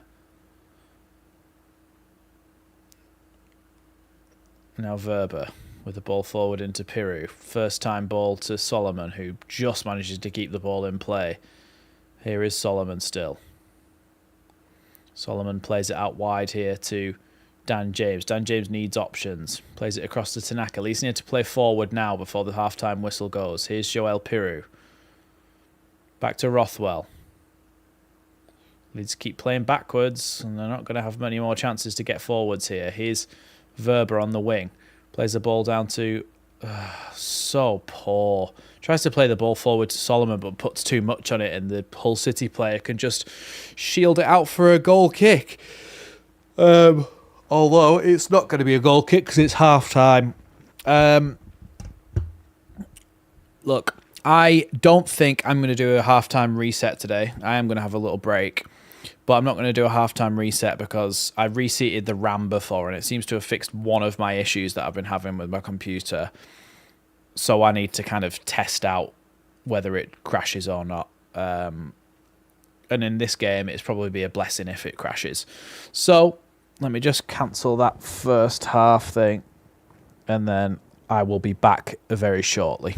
Now Verber with the ball forward into Piroe. First time ball to Solomon, who just manages to keep the ball in play. Here is Solomon still. Solomon plays it out wide here to Dan James. Dan James needs options. Plays it across to Tanaka. Leeds need to play forward now before the half-time whistle goes. Here's João Piroe. Back to Rothwell. Leeds keep playing backwards, and they're not going to have many more chances to get forwards here. Here's Verber on the wing. Plays the ball down to... so poor. Tries to play the ball forward to Solomon, but puts too much on it, and the Hull City player can just shield it out for a goal kick. Although it's not going to be a goal kick because it's half-time. Look, I don't think I'm going to do a half-time reset today. I am going to have a little break. But I'm not going to do a half-time reset because I reseated the RAM before, and it seems to have fixed one of my issues that I've been having with my computer. So I need to kind of test out whether it crashes or not. And in this game, it's probably be a blessing if it crashes. So let me just cancel that first half thing, and then I will be back very shortly.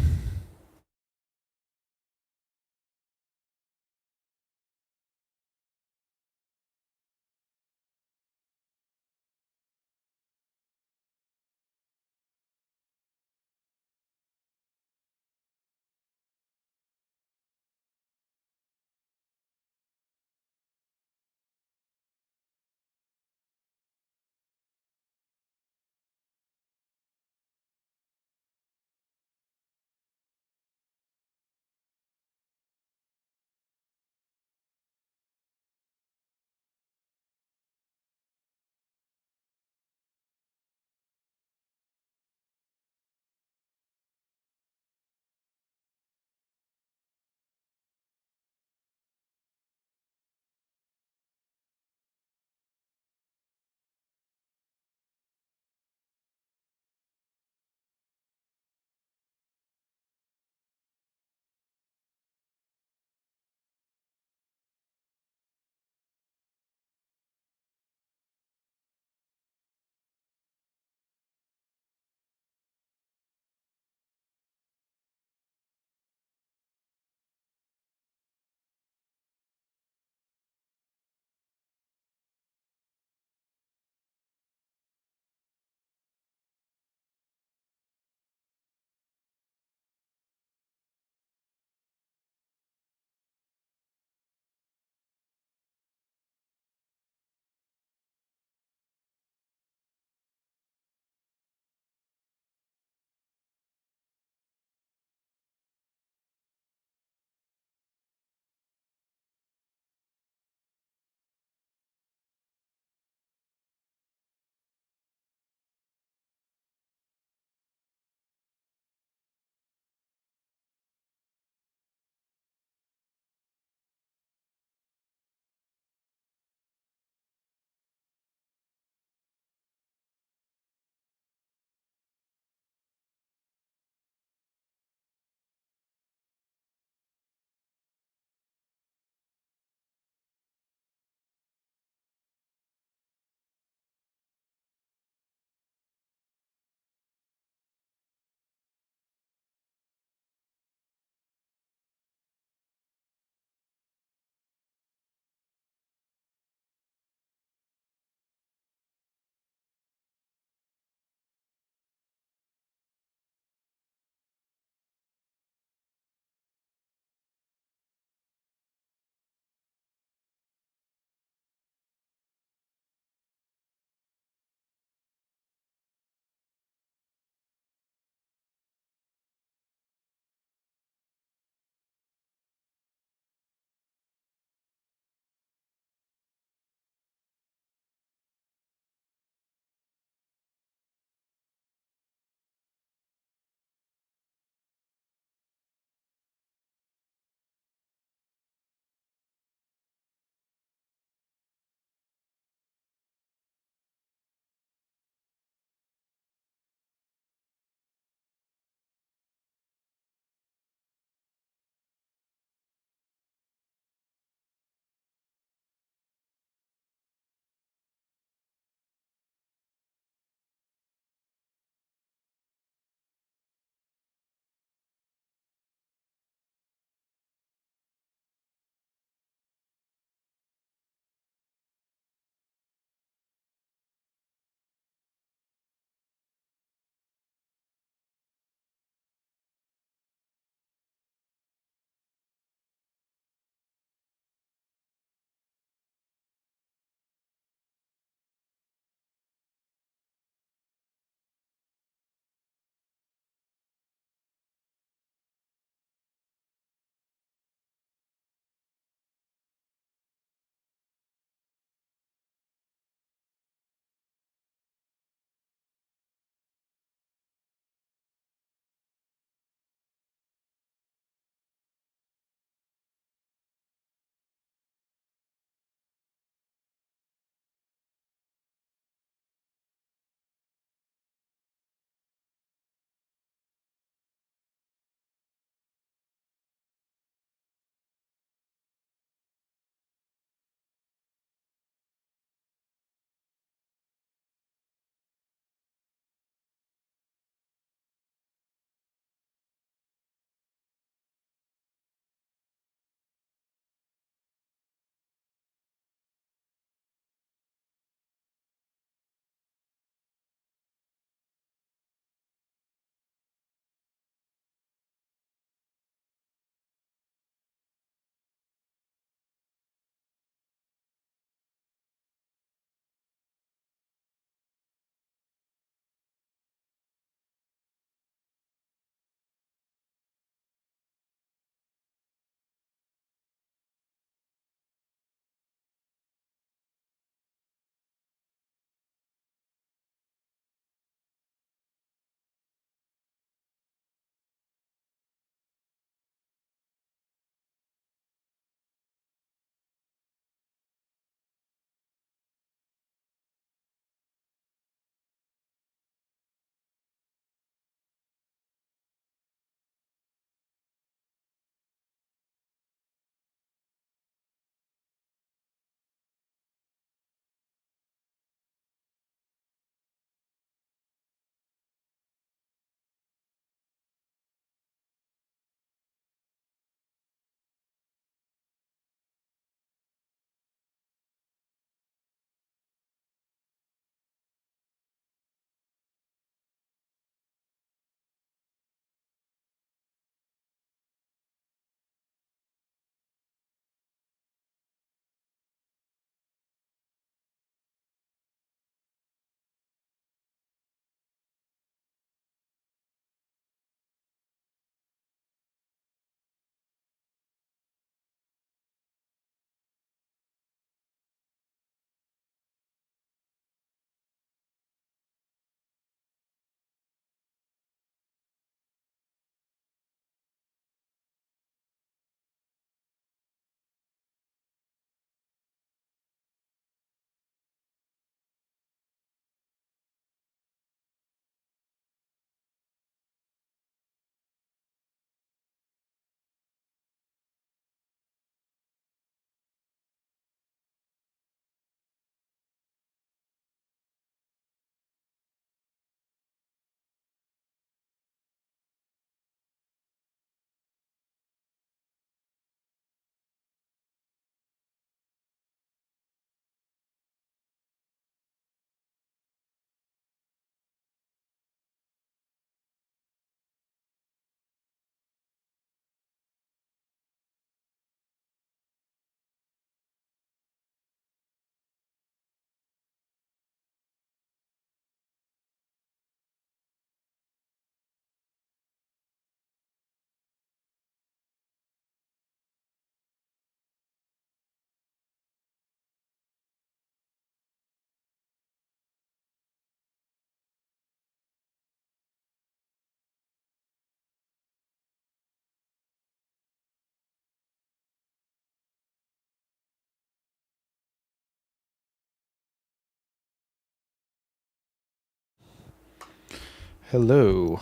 Hello.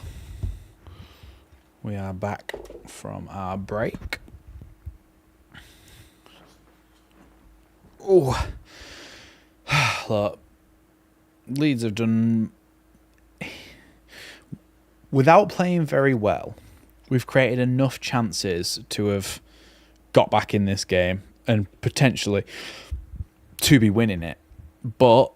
We are back from our break. Oh, look, Leeds have done... Without playing very well, we've created enough chances to have got back in this game and potentially to be winning it. But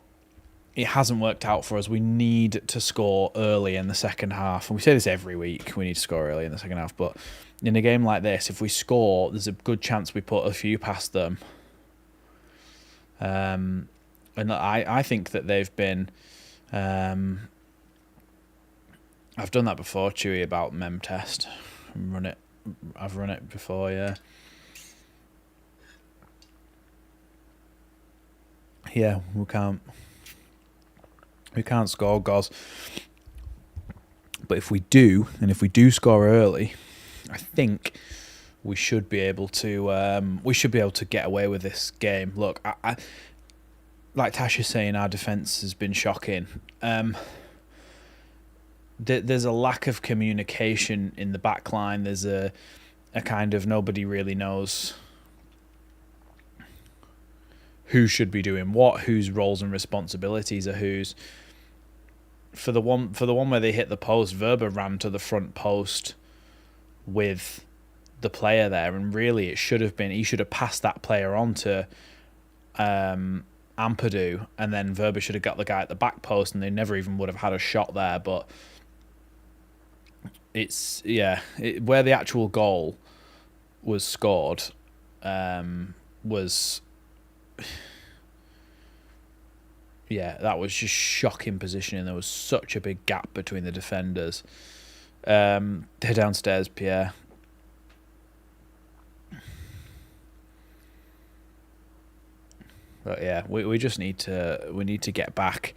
it hasn't worked out for us. We need to score early in the second half. And we say this every week. We need to score early in the second half. But in a game like this, if we score, there's a good chance we put a few past them. And I think that they've been... I've done that before, Chewy, about mem test. I've run it before, yeah. Yeah, we can't score goals. But if we do, and if we do score early, I think we should be able to get away with this game. Look, I like Tasha's saying, our defence has been shocking. There's a lack of communication in the back line. There's a kind of nobody really knows who should be doing what, whose roles and responsibilities are whose. For the one where they hit the post, Verba ran to the front post with the player there, and really he should have passed that player on to Ampadu, and then Verba should have got the guy at the back post, and they never even would have had a shot there. But it's where the actual goal was scored was. Yeah, that was just shocking positioning. There was such a big gap between the defenders. They're downstairs, Pierre. But yeah, we just need to get back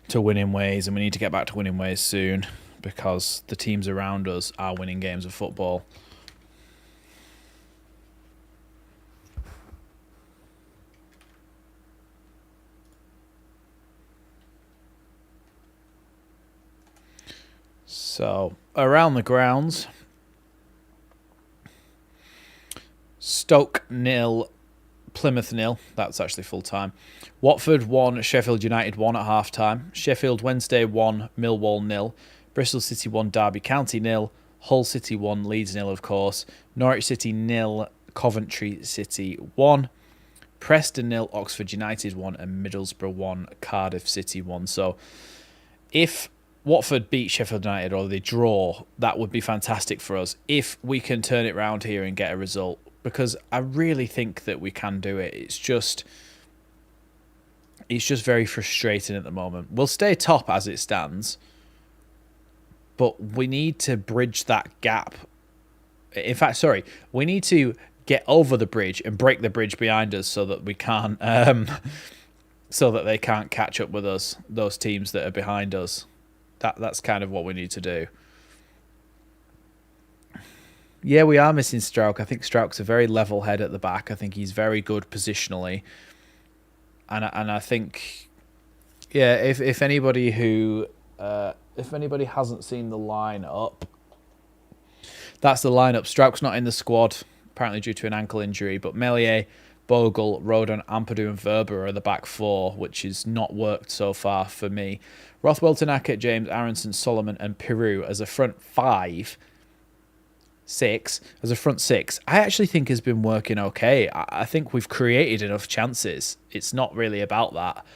to winning ways, and we need to get back to winning ways soon, because the teams around us are winning games of football. So, around the grounds, Stoke 0, Plymouth 0. That's actually full time. Watford 1, Sheffield United 1 at half time. Sheffield Wednesday 1, Millwall 0. Bristol City 1, Derby County 0. Hull City 1, Leeds 0, of course. Norwich City 0, Coventry City 1. Preston 0, Oxford United 1, and Middlesbrough 1, Cardiff City 1. So, if Watford beat Sheffield United or they draw, that would be fantastic for us if we can turn it round here and get a result, because I really think that we can do it. It's just very frustrating at the moment. We'll stay top as it stands, but we need to bridge that gap. In fact, we need to get over the bridge and break the bridge behind us so that we can't so that they can't catch up with us, those teams that are behind us. That's kind of what we need to do. Yeah, we are missing Strauch. I think Strauch's a very level head at the back. I think he's very good positionally. And I think, yeah, if anybody hasn't seen the lineup, that's the lineup. Strauch's not in the squad, apparently due to an ankle injury, but Meslier, Bogle, Rodon, Ampadu and Verba are the back four, which has not worked so far for me. Rothwell, Tanaka, James, Aronson, Solomon and Piroe as a front six, I actually think has been working okay. I think we've created enough chances. It's not really about that.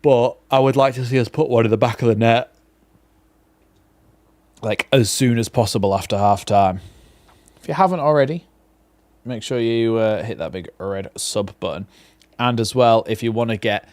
But I would like to see us put one in the back of the net, like, as soon as possible after half-time. If you haven't already, make sure you hit that big red sub button. And as well, if you want to get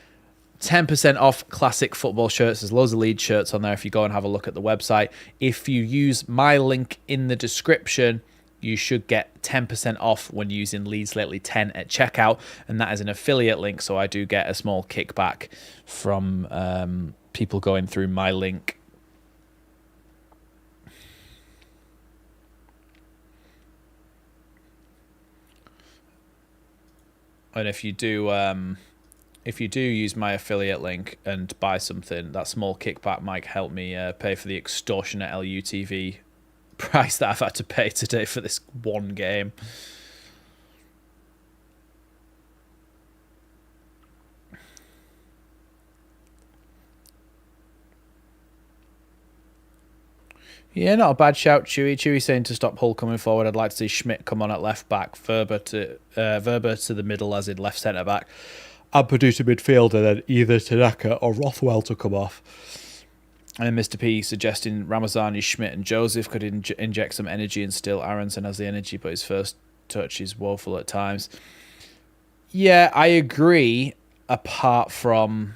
10% off classic football shirts, there's loads of Leeds shirts on there if you go and have a look at the website. If you use my link in the description, you should get 10% off when using Leeds Lately 10 at checkout. And that is an affiliate link, so I do get a small kickback from people going through my link. And if you do if you do use my affiliate link and buy something, that small kickback might help me pay for the extortionate LUTV price that I've had to pay today for this one game. Yeah, not a bad shout, Chewy. Chewy saying to stop Hull coming forward. I'd like to see Schmidt come on at left back, Verber to the middle as in left centre back, and produce a midfielder, then either Tanaka or Rothwell to come off. And then Mr. P suggesting Ramazani, Schmidt and Joseph could inject some energy, and still Aronson has the energy, but his first touch is woeful at times. Yeah, I agree, apart from...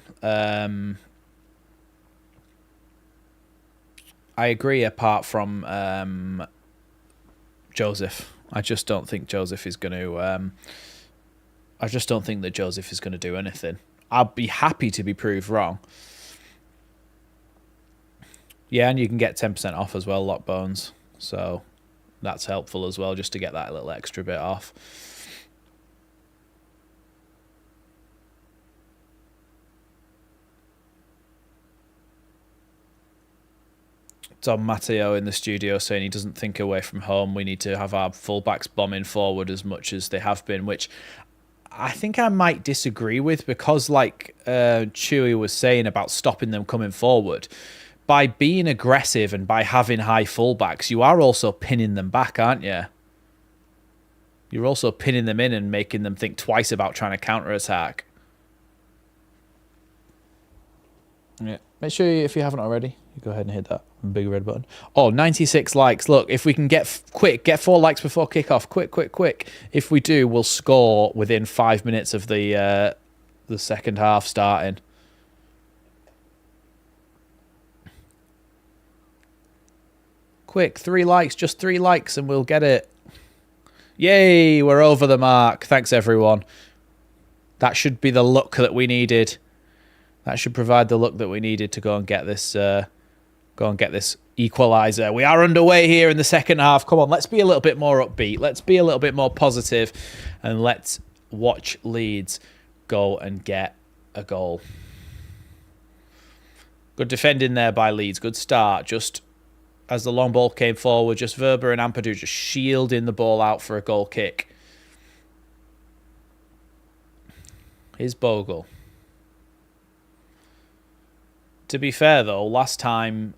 Joseph. I just don't think Joseph is going to... I just don't think that Joseph is going to do anything. I'll be happy to be proved wrong. Yeah, and you can get 10% off as well, Lock Bones. So that's helpful as well, just to get that little extra bit off. Tom Matteo in the studio saying he doesn't think away from home. We need to have our fullbacks bombing forward as much as they have been, which I think I might disagree with, because like Chewy was saying about stopping them coming forward, by being aggressive and by having high fullbacks, you are also pinning them back, aren't you? You're also pinning them in and making them think twice about trying to counter-attack. Yeah. Make sure, if you haven't already, you go ahead and hit that big red button. Oh, 96 likes. Look, if we can get 4 likes before kickoff. Quick. If we do, we'll score within 5 minutes of the second half starting. Quick, 3 likes, just 3 likes, and we'll get it. Yay, we're over the mark. Thanks, everyone. That should be the luck that we needed. That should provide the luck that we needed to go and get this equaliser. We are underway here in the second half. Come on, let's be a little bit more upbeat. Let's be a little bit more positive, and let's watch Leeds go and get a goal. Good defending there by Leeds. Good start. Just as the long ball came forward, just Verber and Ampadu just shielding the ball out for a goal kick. Here's Bogle. To be fair, though, last time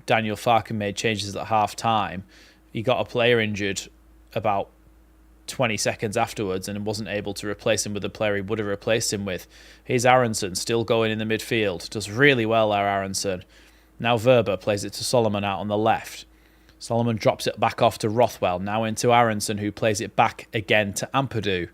Daniel Farken made changes at half-time, he got a player injured about 20 seconds afterwards and wasn't able to replace him with the player he would have replaced him with. Here's Aronson, still going in the midfield. Does really well there, Aronson. Now Verber plays it to Solomon out on the left. Solomon drops it back off to Rothwell. Now into Aronson, who plays it back again to Ampadu.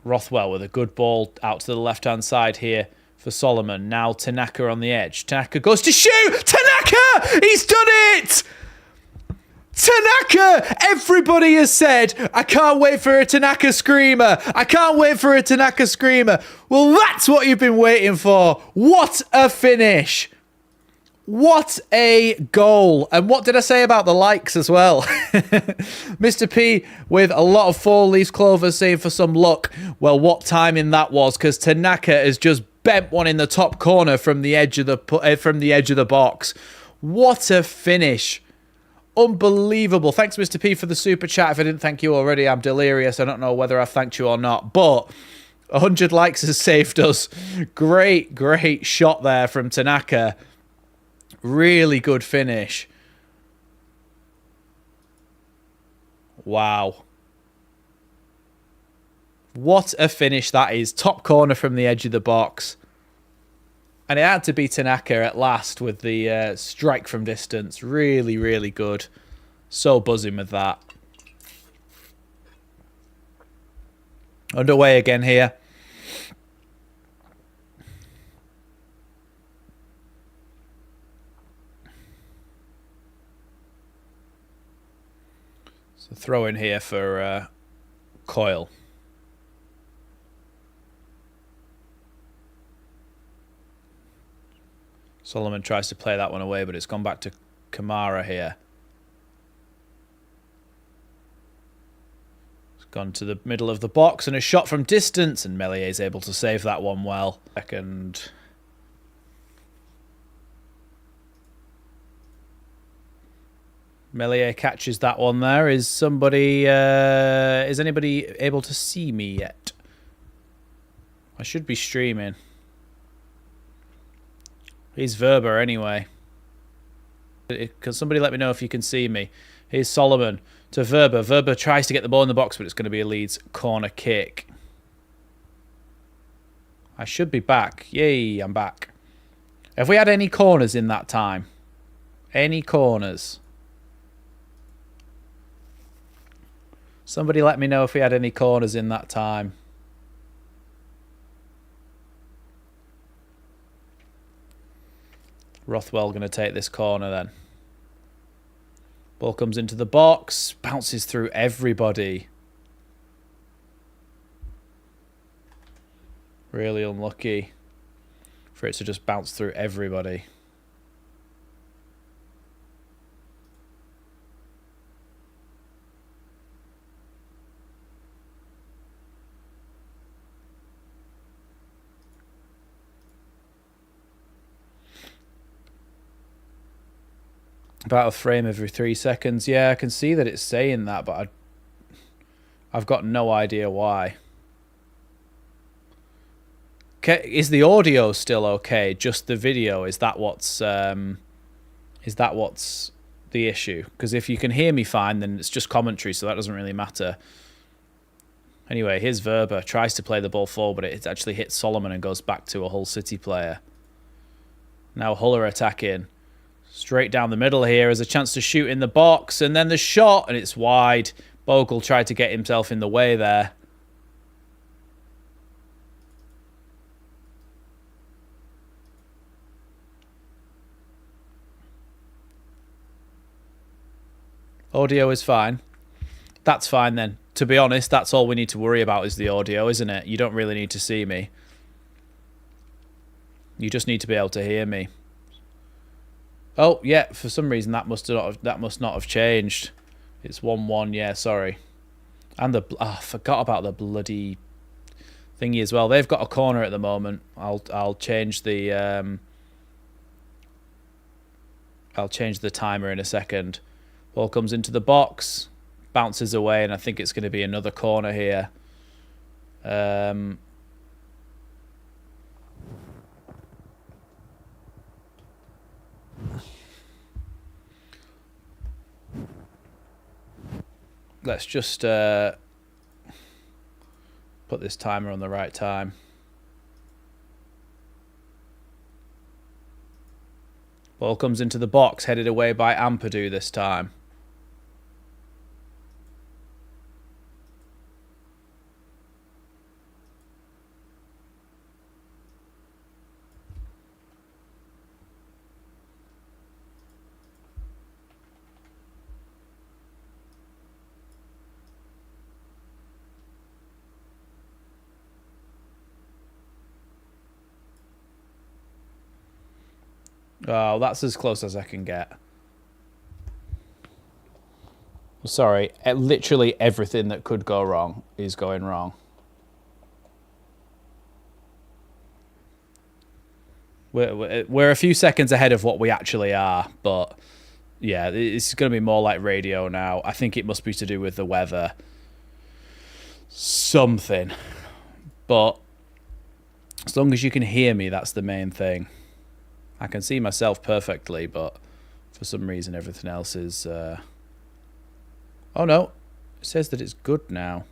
Rothwell with a good ball out to the left-hand side here for Solomon. Now Tanaka on the edge. Tanaka goes to shoot! Tanaka! He's done it! Tanaka! Everybody has said, I can't wait for a Tanaka screamer. I can't wait for a Tanaka screamer. Well, that's what you've been waiting for. What a finish. What a goal. And what did I say about the likes as well? Mr. P with a lot of 4-leaf clovers saying for some luck. Well, what timing that was, because Tanaka has just bent one in the top corner from the edge of the box. What a finish. Unbelievable. Thanks, Mr. P, for the super chat. If I didn't thank you already, I'm delirious. I don't know whether I've thanked you or not, but 100 likes has saved us. Great shot there from Tanaka. Really good finish. Wow. What a finish that is. Top corner from the edge of the box. And it had to be Tanaka at last with the strike from distance. Really good. So buzzing with that. Underway again here. So throw in here for Coyle. Solomon tries to play that one away, but it's gone back to Kamara here. Gone to the middle of the box and a shot from distance, and Meslier is able to save that one well. Second. Meslier catches that one there. Is anybody able to see me yet? I should be streaming. He's Verber anyway. Can somebody let me know if you can see me? Here's Solomon to Verber. Verber tries to get the ball in the box, but it's going to be a Leeds corner kick. I should be back. Yay, I'm back. Have we had any corners in that time? Any corners? Somebody let me know if we had any corners in that time. Rothwell going to take this corner then. Ball comes into the box, bounces through everybody. Really unlucky for it to just bounce through everybody. About a frame every 3 seconds. Yeah, I can see that it's saying that, but I've got no idea why. Is the audio still okay? Just the video? Is that what's the issue? Because if you can hear me fine, then it's just commentary, so that doesn't really matter. Anyway, here's Verber. Tries to play the ball forward, but it actually hits Solomon and goes back to a Hull City player. Now Hull are attacking. Straight down the middle here as a chance to shoot in the box. And then the shot, and it's wide. Bogle tried to get himself in the way there. Audio is fine. That's fine then. To be honest, that's all we need to worry about is the audio, isn't it? You don't really need to see me. You just need to be able to hear me. Oh, yeah, for some reason that must not have changed. It's 1-1, yeah, sorry. And I forgot about the bloody thingy as well. They've got a corner at the moment. I'll change the timer in a second. Ball comes into the box, bounces away, and I think it's going to be another corner here. Let's just put this timer on the right time. Ball comes into the box, headed away by Ampadu this time. Oh, that's as close as I can get. Sorry, literally everything that could go wrong is going wrong. We're a few seconds ahead of what we actually are, but yeah, it's going to be more like radio now. I think it must be to do with the weather. Something. But as long as you can hear me, that's the main thing. I can see myself perfectly, but for some reason everything else is... Oh no, it says that it's good now.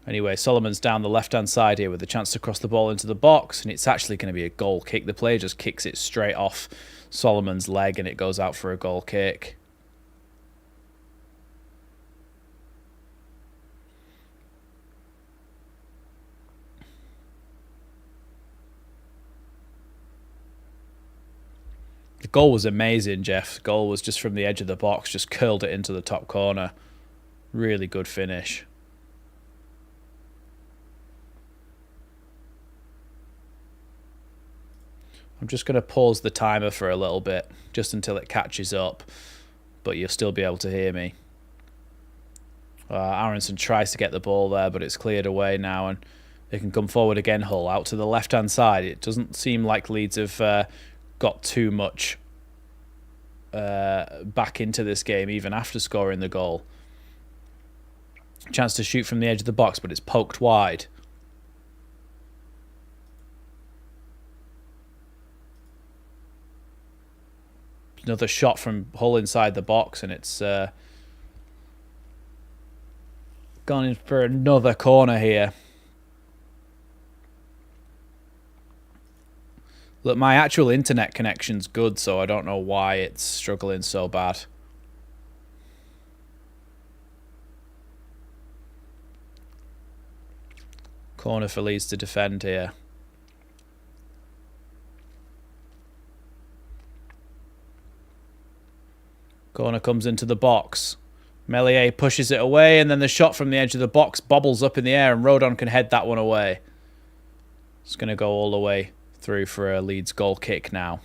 Anyway, Solomon's down the left-hand side here with a chance to cross the ball into the box, and it's actually going to be a goal kick. The player just kicks it straight off Solomon's leg, and it goes out for a goal kick. The goal was amazing, Jeff. The goal was just from the edge of the box, just curled it into the top corner. Really good finish. I'm just going to pause the timer for a little bit, just until it catches up, but you'll still be able to hear me. Aronson tries to get the ball there, but it's cleared away now, and they can come forward again, Hull, out to the left-hand side. It doesn't seem like Leeds have got too much back into this game, even after scoring the goal. Chance to shoot from the edge of the box, but it's poked wide. Another shot from Hull inside the box, and it's gone in for another corner here. Look, my actual internet connection's good, so I don't know why it's struggling so bad. Corner for Leeds to defend here. Corner comes into the box. Meslier pushes it away, and then the shot from the edge of the box bobbles up in the air, and Rodon can head that one away. It's going to go all the way through for a Leeds goal kick now.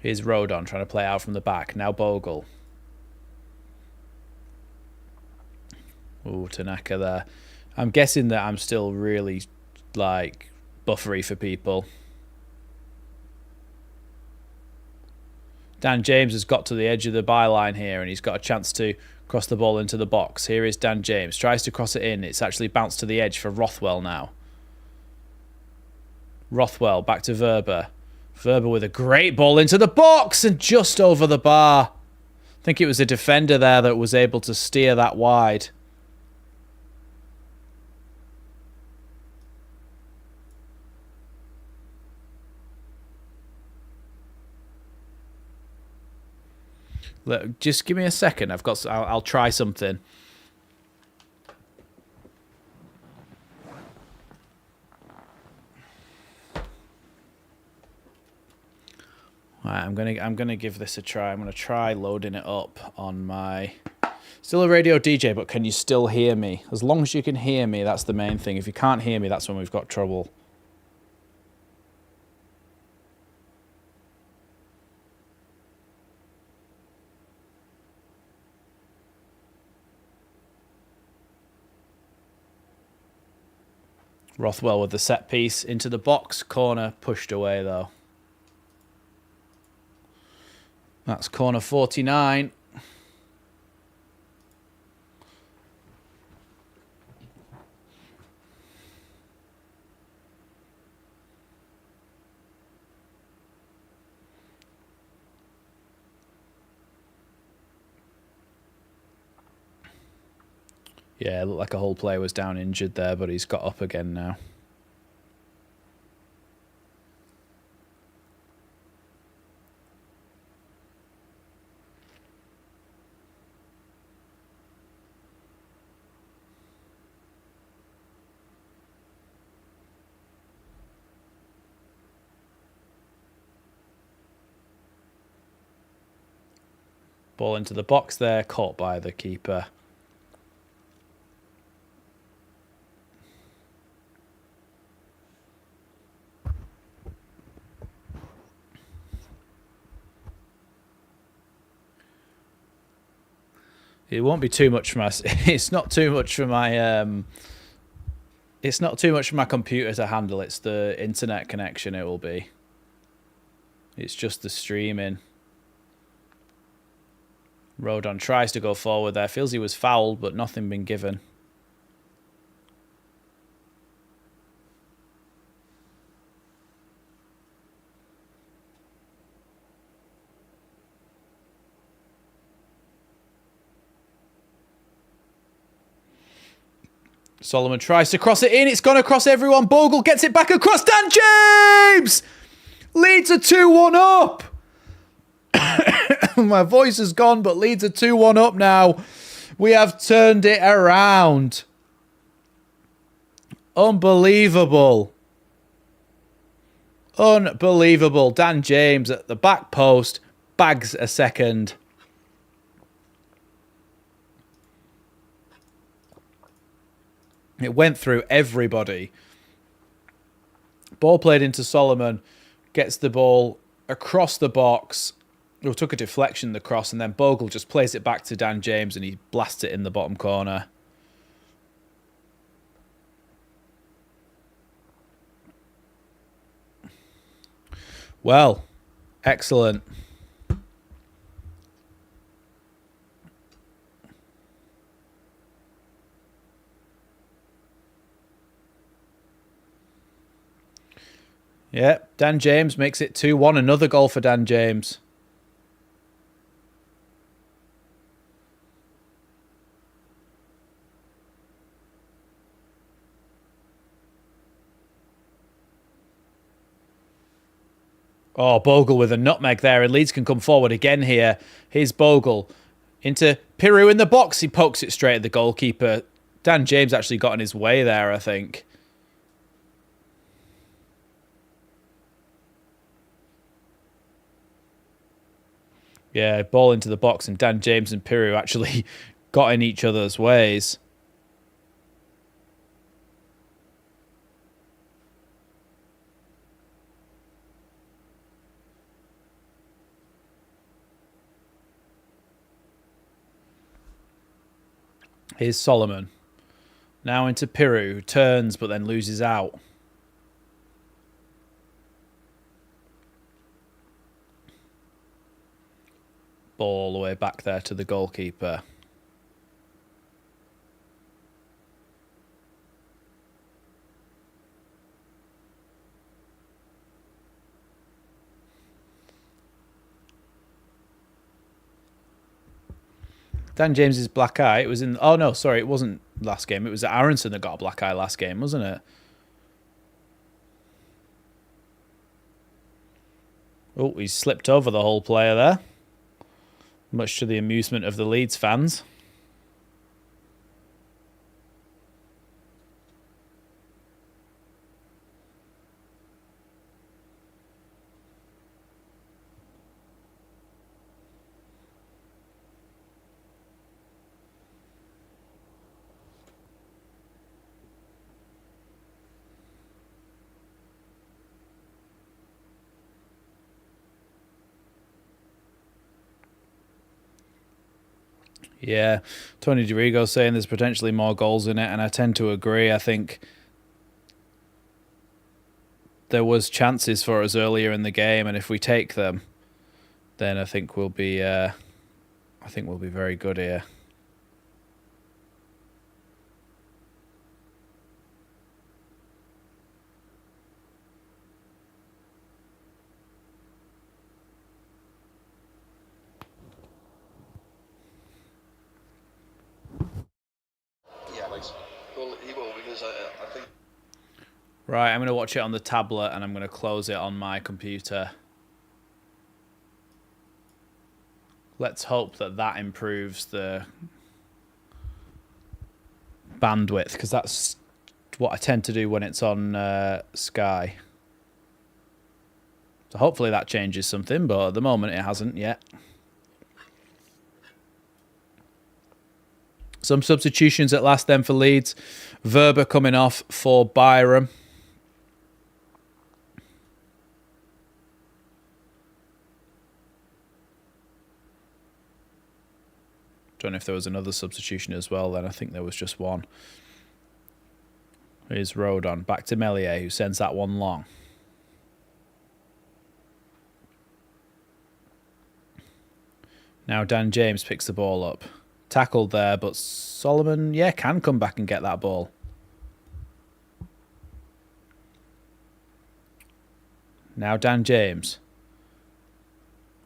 Here's Rodon trying to play out from the back. Now Bogle. Ooh, Tanaka there. I'm guessing that I'm still really, like, buffery for people. Dan James has got to the edge of the byline here, and he's got a chance to cross the ball into the box. Here is Dan James. Tries to cross it in. It's actually bounced to the edge for Rothwell now. Rothwell back to Verber. Verber with a great ball into the box and just over the bar. I think it was a defender there that was able to steer that wide. Look, just give me a second. I'll try something. Right, I'm gonna give this a try. I'm gonna try loading it up on my still a radio DJ, but can you still hear me? As long as you can hear me, that's the main thing. If you can't hear me, that's when we've got trouble. Rothwell with the set piece into the box. Corner pushed away though. That's corner 49. Yeah, it looked like a whole player was down injured there, but he's got up again now. Ball into the box there, caught by the keeper. It won't be too much for my. It's not too much for my. It's not too much for my computer to handle. It's the internet connection. It will be. It's just the streaming. Rodon tries to go forward there. Feels he was fouled, but nothing been given. Solomon tries to cross it in. It's gone across everyone. Bogle gets it back across. Dan James! Leeds are 2-1 up. My voice is gone, but Leeds are 2-1 up now. We have turned it around. Unbelievable. Unbelievable. Dan James at the back post bags a second. It went through everybody. Ball played into Solomon. Gets the ball across the box. It took a deflection, the cross, and then Bogle just plays it back to Dan James and he blasts it in the bottom corner. Well, excellent. Yeah, Dan James makes it 2-1. Another goal for Dan James. Oh, Bogle with a nutmeg there, and Leeds can come forward again here. Here's Bogle into Piroe in the box. He pokes it straight at the goalkeeper. Dan James actually got in his way there, I think. Yeah, ball into the box, and Dan James and Piroe actually got in each other's ways. Here's Solomon. Now into Piroe, who turns but then loses out. Ball all the way back there to the goalkeeper. Dan James's black eye, it was in... Oh, no, sorry, it wasn't last game. It was Aronson that got a black eye last game, wasn't it? Oh, he's slipped over the whole player there. Much to the amusement of the Leeds fans. Yeah, Tony DeRigo saying there's potentially more goals in it, and I tend to agree. I think there was chances for us earlier in the game, and if we take them, then I think we'll be very good here. Right, I'm going to watch it on the tablet and I'm going to close it on my computer. Let's hope that that improves the bandwidth, because that's what I tend to do when it's on Sky. So hopefully that changes something, but at the moment it hasn't yet. Some substitutions at last then for Leeds. Verba coming off for Byram. Don't know if there was another substitution as well then. I think there was just one. Here's Rodon. Back to Melier, who sends that one long. Now Dan James picks the ball up. Tackled there, but Solomon, yeah, can come back and get that ball. Now Dan James.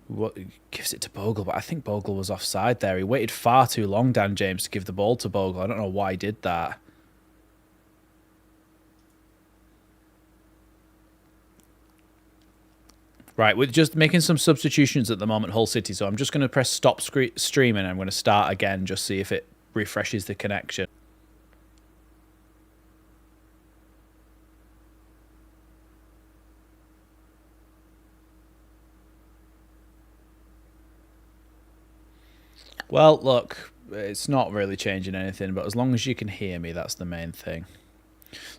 What gives it to Bogle, but I think Bogle was offside there. He waited far too long, Dan James, to give the ball to Bogle. I don't know why he did that. Right, we're just making some substitutions at the moment, Hull City, so I'm just going to press stop streaming and I'm going to start again, just see if it refreshes the connection. Well, look, it's not really changing anything, but as long as you can hear me, that's the main thing.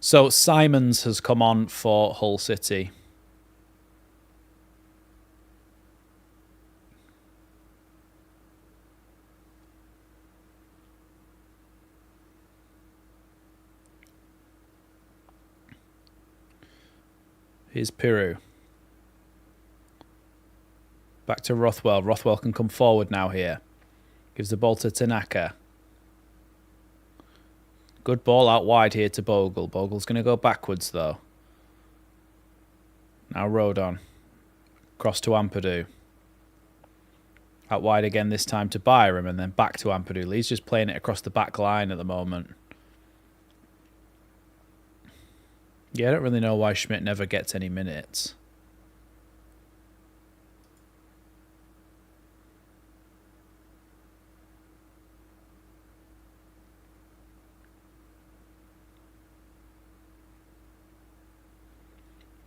So Simons has come on for Hull City. Here's Piroe. Back to Rothwell. Rothwell can come forward now here. Gives the ball to Tanaka. Good ball out wide here to Bogle. Bogle's going to go backwards, though. Now Rodon. Cross to Ampadu. Out wide again, this time to Byram, and then back to Ampadu. Lee's just playing it across the back line at the moment. Yeah, I don't really know why Schmidt never gets any minutes.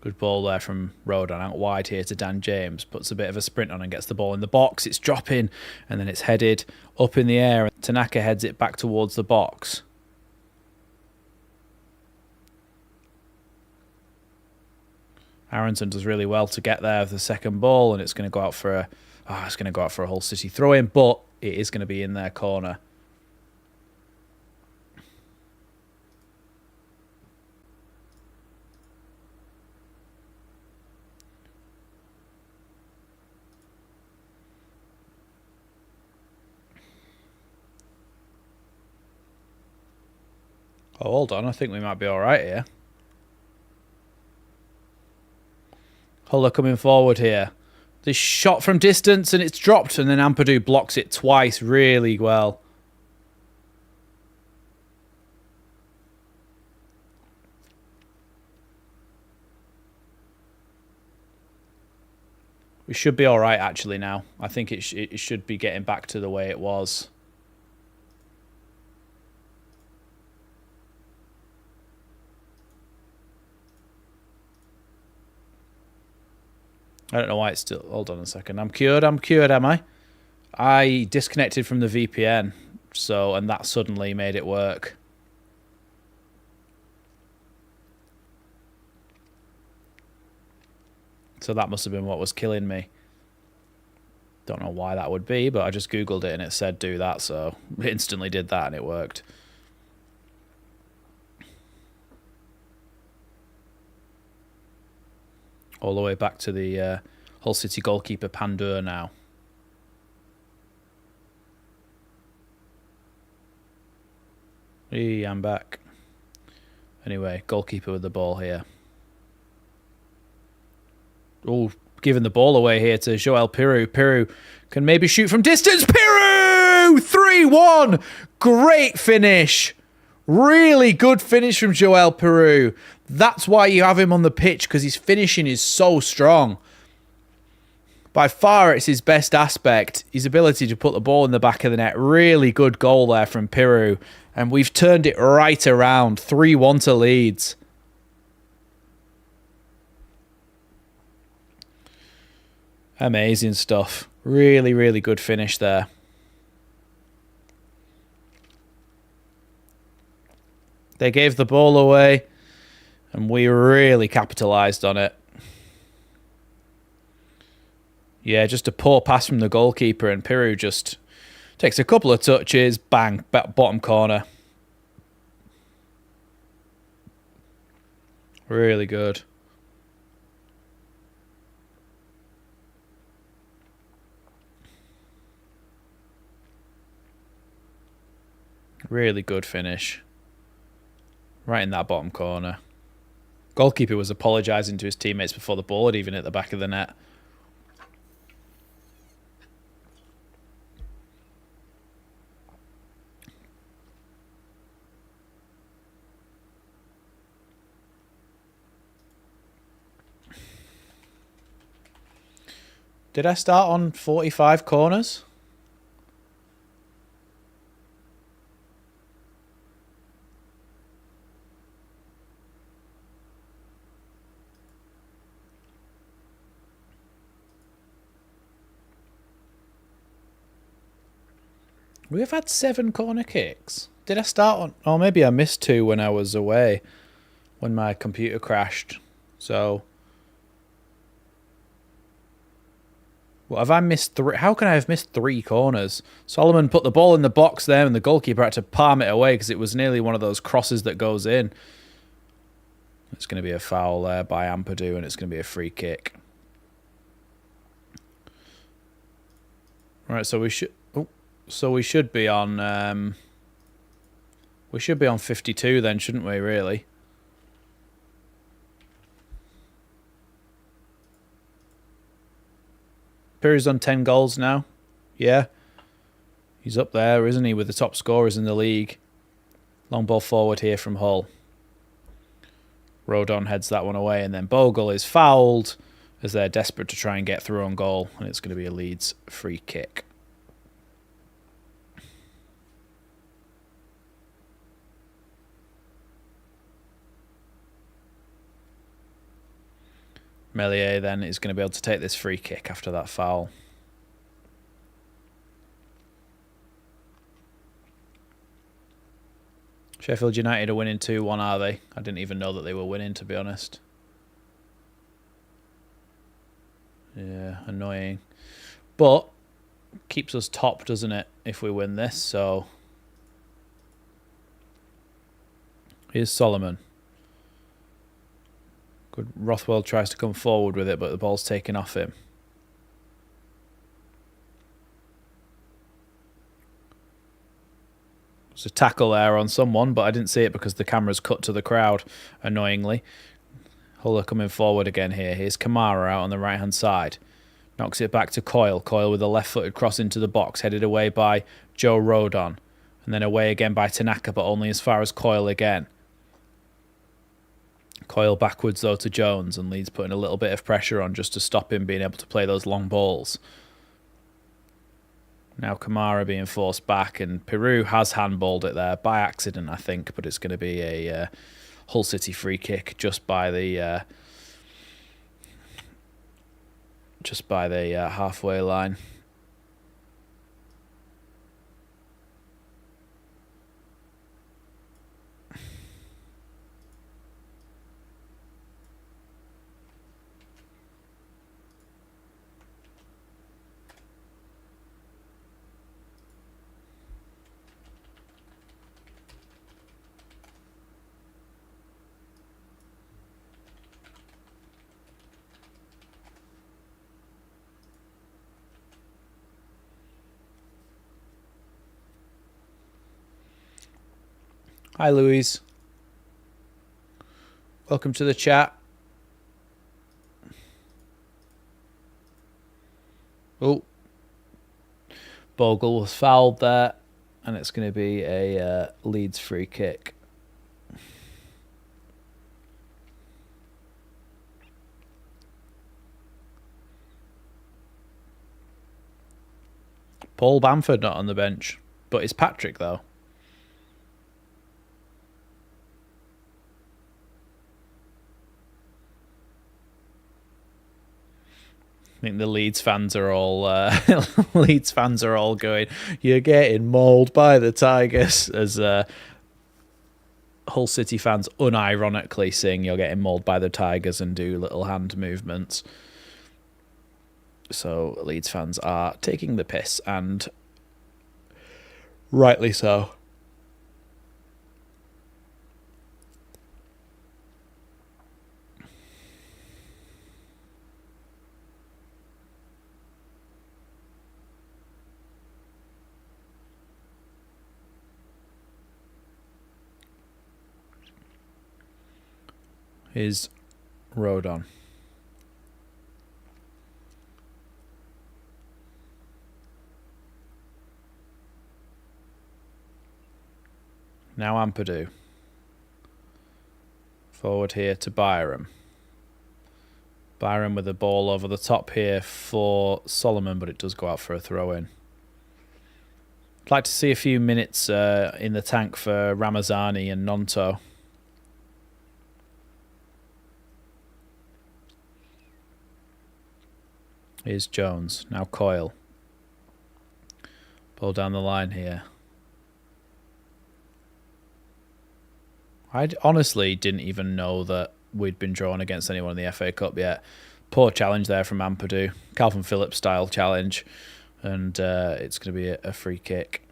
Good ball there from Rodon out wide here to Dan James. Puts a bit of a sprint on and gets the ball in the box. It's dropping and then it's headed up in the air. Tanaka heads it back towards the box. Aronson does really well to get there with the second ball, and it's going to go out for a Hull City throw in, but it is going to be in their corner. Oh, hold on. I think we might be all right here. Hull are coming forward here. This shot from distance and it's dropped, and then Ampadu blocks it twice really well. We should be all right actually now. I think it should be getting back to the way it was. I don't know why it's still... Hold on a second. I'm cured, am I? I disconnected from the VPN, and that suddenly made it work. So that must have been what was killing me. Don't know why that would be, but I just Googled it and it said do that, so it instantly did that and it worked. All the way back to the Hull City goalkeeper Pandur now. Hey, I'm back. Anyway, goalkeeper with the ball here. Oh, giving the ball away here to Joel Piroe. Piroe can maybe shoot from distance. Piroe! 3-1! Great finish. Really good finish from Joel Piroe. That's why you have him on the pitch, because his finishing is so strong. By far, it's his best aspect. His ability to put the ball in the back of the net. Really good goal there from Piroe. And we've turned it right around. 3-1 to Leeds. Amazing stuff. Really, really good finish there. They gave the ball away, and we really capitalised on it. Yeah, just a poor pass from the goalkeeper, and Piroe just takes a couple of touches, bang, bottom corner. Really good. Really good finish. Right in that bottom corner. Goalkeeper was apologising to his teammates before the ball had even hit the back of the net. Did I start on 45 corners? We have had 7 corner kicks. Did I start on... Oh, maybe I missed 2 when I was away. When my computer crashed. So... Well, have I missed 3? How can I have missed 3 corners? Solomon put the ball in the box there and the goalkeeper had to palm it away because it was nearly one of those crosses that goes in. It's going to be a foul there by Ampadu and it's going to be a free kick. Right, so we should... Oh, so we should be on... we should be on 52 then, shouldn't we, really? Piroe's on 10 goals now. Yeah. He's up there, isn't he, with the top scorers in the league. Long ball forward here from Hull. Rodon heads that one away, and then Bogle is fouled as they're desperate to try and get through on goal, and it's going to be a Leeds free kick. Meslier then is going to be able to take this free kick after that foul. Sheffield United are winning 2-1, are they? I didn't even know that they were winning, to be honest. Yeah, annoying. But keeps us top, doesn't it, if we win this? So here's Solomon. Good. Rothwell tries to come forward with it, but the ball's taken off him. There's a tackle there on someone, but I didn't see it because the camera's cut to the crowd, annoyingly. Hull are coming forward again here. Here's Kamara out on the right-hand side. Knocks it back to Coyle. Coyle with a left-footed cross into the box, headed away by Joe Rodon. And then away again by Tanaka, but only as far as Coyle again. Coyle backwards, though, to Jones, and Leeds putting a little bit of pressure on just to stop him being able to play those long balls. Now Kamara being forced back, and Piroe has handballed it there by accident, I think, but it's going to be a Hull City free kick just by the halfway line. Hi, Louise. Welcome to the chat. Oh. Bogle was fouled there, and it's going to be a Leeds free kick. Paul Bamford not on the bench, but it's Patrick, though. I think the Leeds fans are all going, "You're getting mauled by the Tigers," as Hull City fans unironically sing, "You're getting mauled by the Tigers," and do little hand movements. So Leeds fans are taking the piss, and rightly so. Is Rodon. Now Ampadu. Forward here to Byram. Byram with the ball over the top here for Solomon, but it does go out for a throw-in. I'd like to see a few minutes in the tank for Ramazani and Nonto. Here's Jones. Now Coyle. Ball down the line here. I honestly didn't even know that we'd been drawn against anyone in the FA Cup yet. Poor challenge there from Ampadu. Calvin Phillips style challenge. And it's going to be a free kick.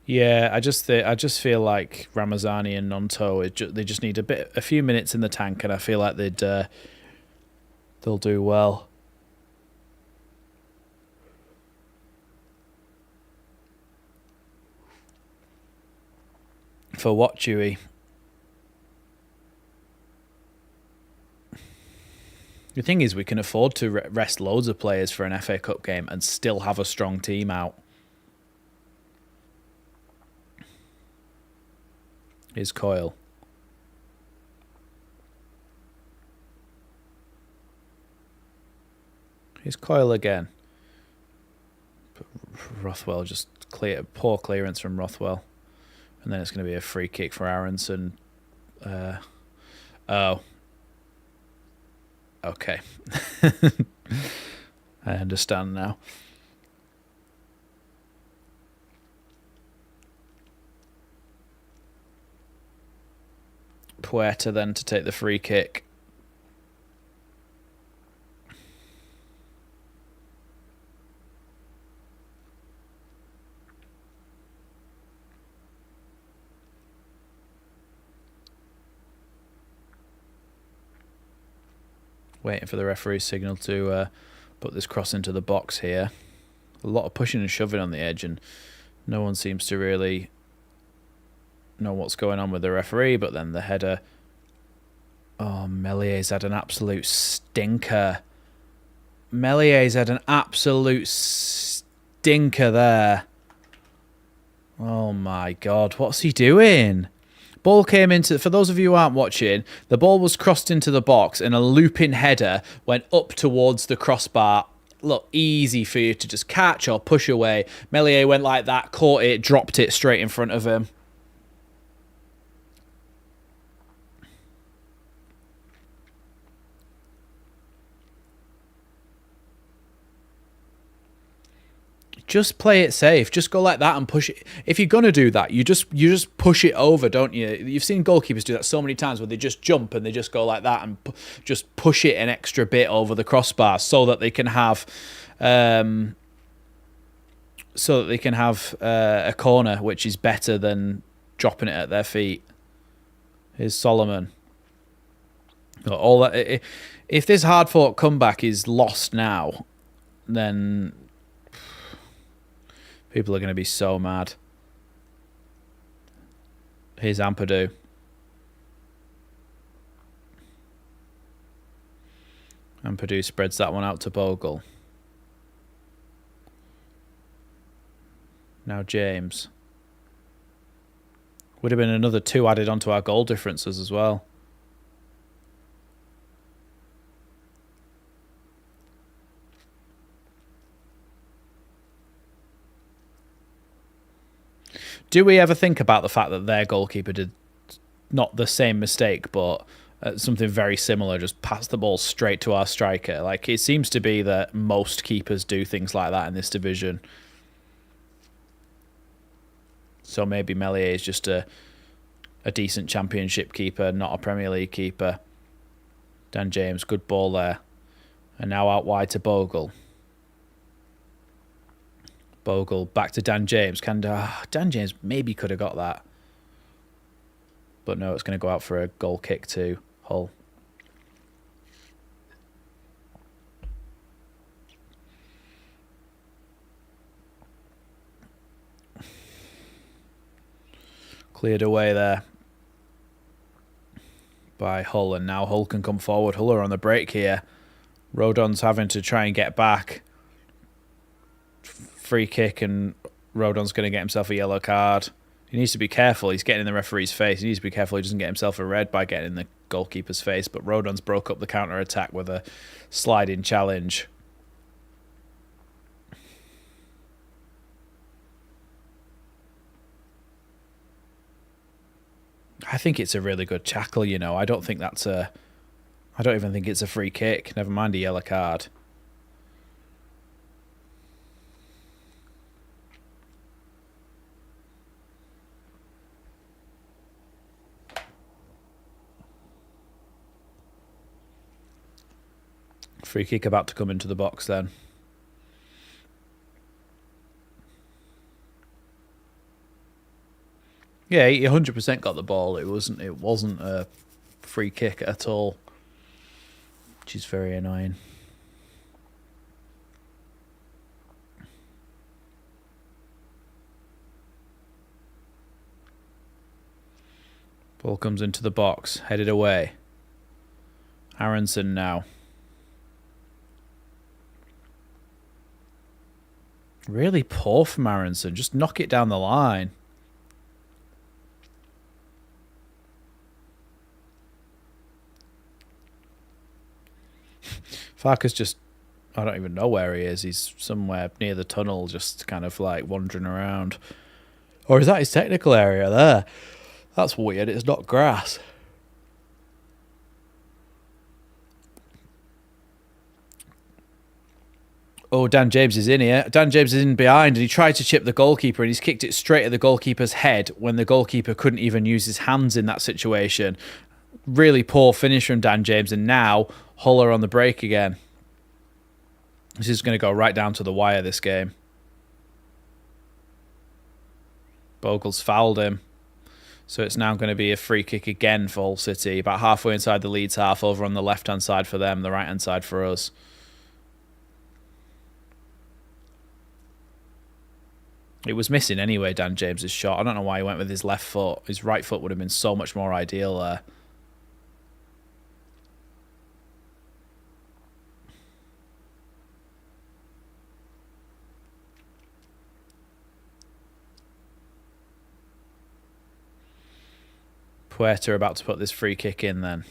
Yeah, I just feel like Ramazani and Nonto, they just need a few minutes in the tank, and I feel like they'll do well. For Watchalong. The thing is, we can afford to rest loads of players for an FA Cup game and still have a strong team out. Here's Coyle. Here's Coyle again. Rothwell just poor clearance from Rothwell. And then it's going to be a free kick for Aronson. Oh. Okay. I understand now. Puerta then to take the free kick. Waiting for the referee's signal to put this cross into the box here. A lot of pushing and shoving on the edge, and no one seems to really know what's going on with the referee. But then the header. Oh, Mellier's had an absolute stinker. Mellier's had an absolute stinker there. Oh my God, what's he doing? Ball came into, for those of you who aren't watching, the ball was crossed into the box and a looping header went up towards the crossbar. Look, easy for you to just catch or push away. Meslier went like that, caught it, dropped it straight in front of him. Just play it safe. Just go like that and push it. If you're gonna do that, you just push it over, don't you? You've seen goalkeepers do that so many times where they just jump and they just go like that and just push it an extra bit over the crossbar so that they can have, a corner, which is better than dropping it at their feet. Here's Solomon. All that. If this hard-fought comeback is lost now, then people are going to be so mad. Here's Ampadu. Ampadu spreads that one out to Bogle. Now James. Would have been another 2 added onto our goal differences as well. Do we ever think about the fact that their goalkeeper did not the same mistake, but something very similar, just passed the ball straight to our striker? Like, it seems to be that most keepers do things like that in this division. So maybe Meslier is just a decent championship keeper, not a Premier League keeper. Dan James, good ball there. And now out wide to Bogle. Bogle back to Dan James. Dan James maybe could have got that. But no, it's going to go out for a goal kick to Hull. Cleared away there by Hull, and now Hull can come forward. Hull are on the break here. Rodon's having to try and get back. Free kick, and Rodon's going to get himself a yellow card. He needs to be careful. He's getting in the referee's face. He needs to be careful he doesn't get himself a red by getting in the goalkeeper's face. But Rodon's broke up the counter-attack with a sliding challenge. I think it's a really good tackle, you know. I don't even think it's a free kick. Never mind a yellow card. Free kick about to come into the box then. Yeah, he 100% got the ball. It wasn't a free kick at all, which is very annoying. Ball comes into the box, headed away. Aronson now. Really poor from Aronson. Just knock it down the line. Farker's just... I don't even know where he is. He's somewhere near the tunnel, just kind of like wandering around. Or is that his technical area there? That's weird. It's not grass. Oh, Dan James is in here. Dan James is in behind, and he tried to chip the goalkeeper, and he's kicked it straight at the goalkeeper's head when the goalkeeper couldn't even use his hands in that situation. Really poor finish from Dan James, and now Hull are on the break again. This is going to go right down to the wire, this game. Bogle's fouled him. So it's now going to be a free kick again for Hull City, about halfway inside the Leeds half, over on the left-hand side for them, the right-hand side for us. It was missing anyway, Dan James's shot. I don't know why he went with his left foot. His right foot would have been so much more ideal there. Puerta about to put this free kick in then.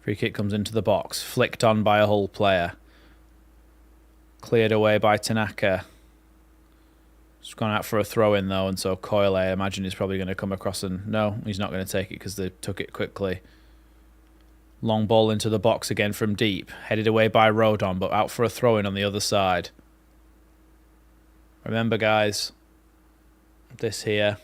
Free kick comes into the box. Flicked on by a Hull player. Cleared away by Tanaka. It's gone out for a throw-in though, and so Coyle, I imagine, is probably going to come across and... No, he's not going to take it because they took it quickly. Long ball into the box again from deep. Headed away by Rodon, but out for a throw-in on the other side. Remember, guys, this here...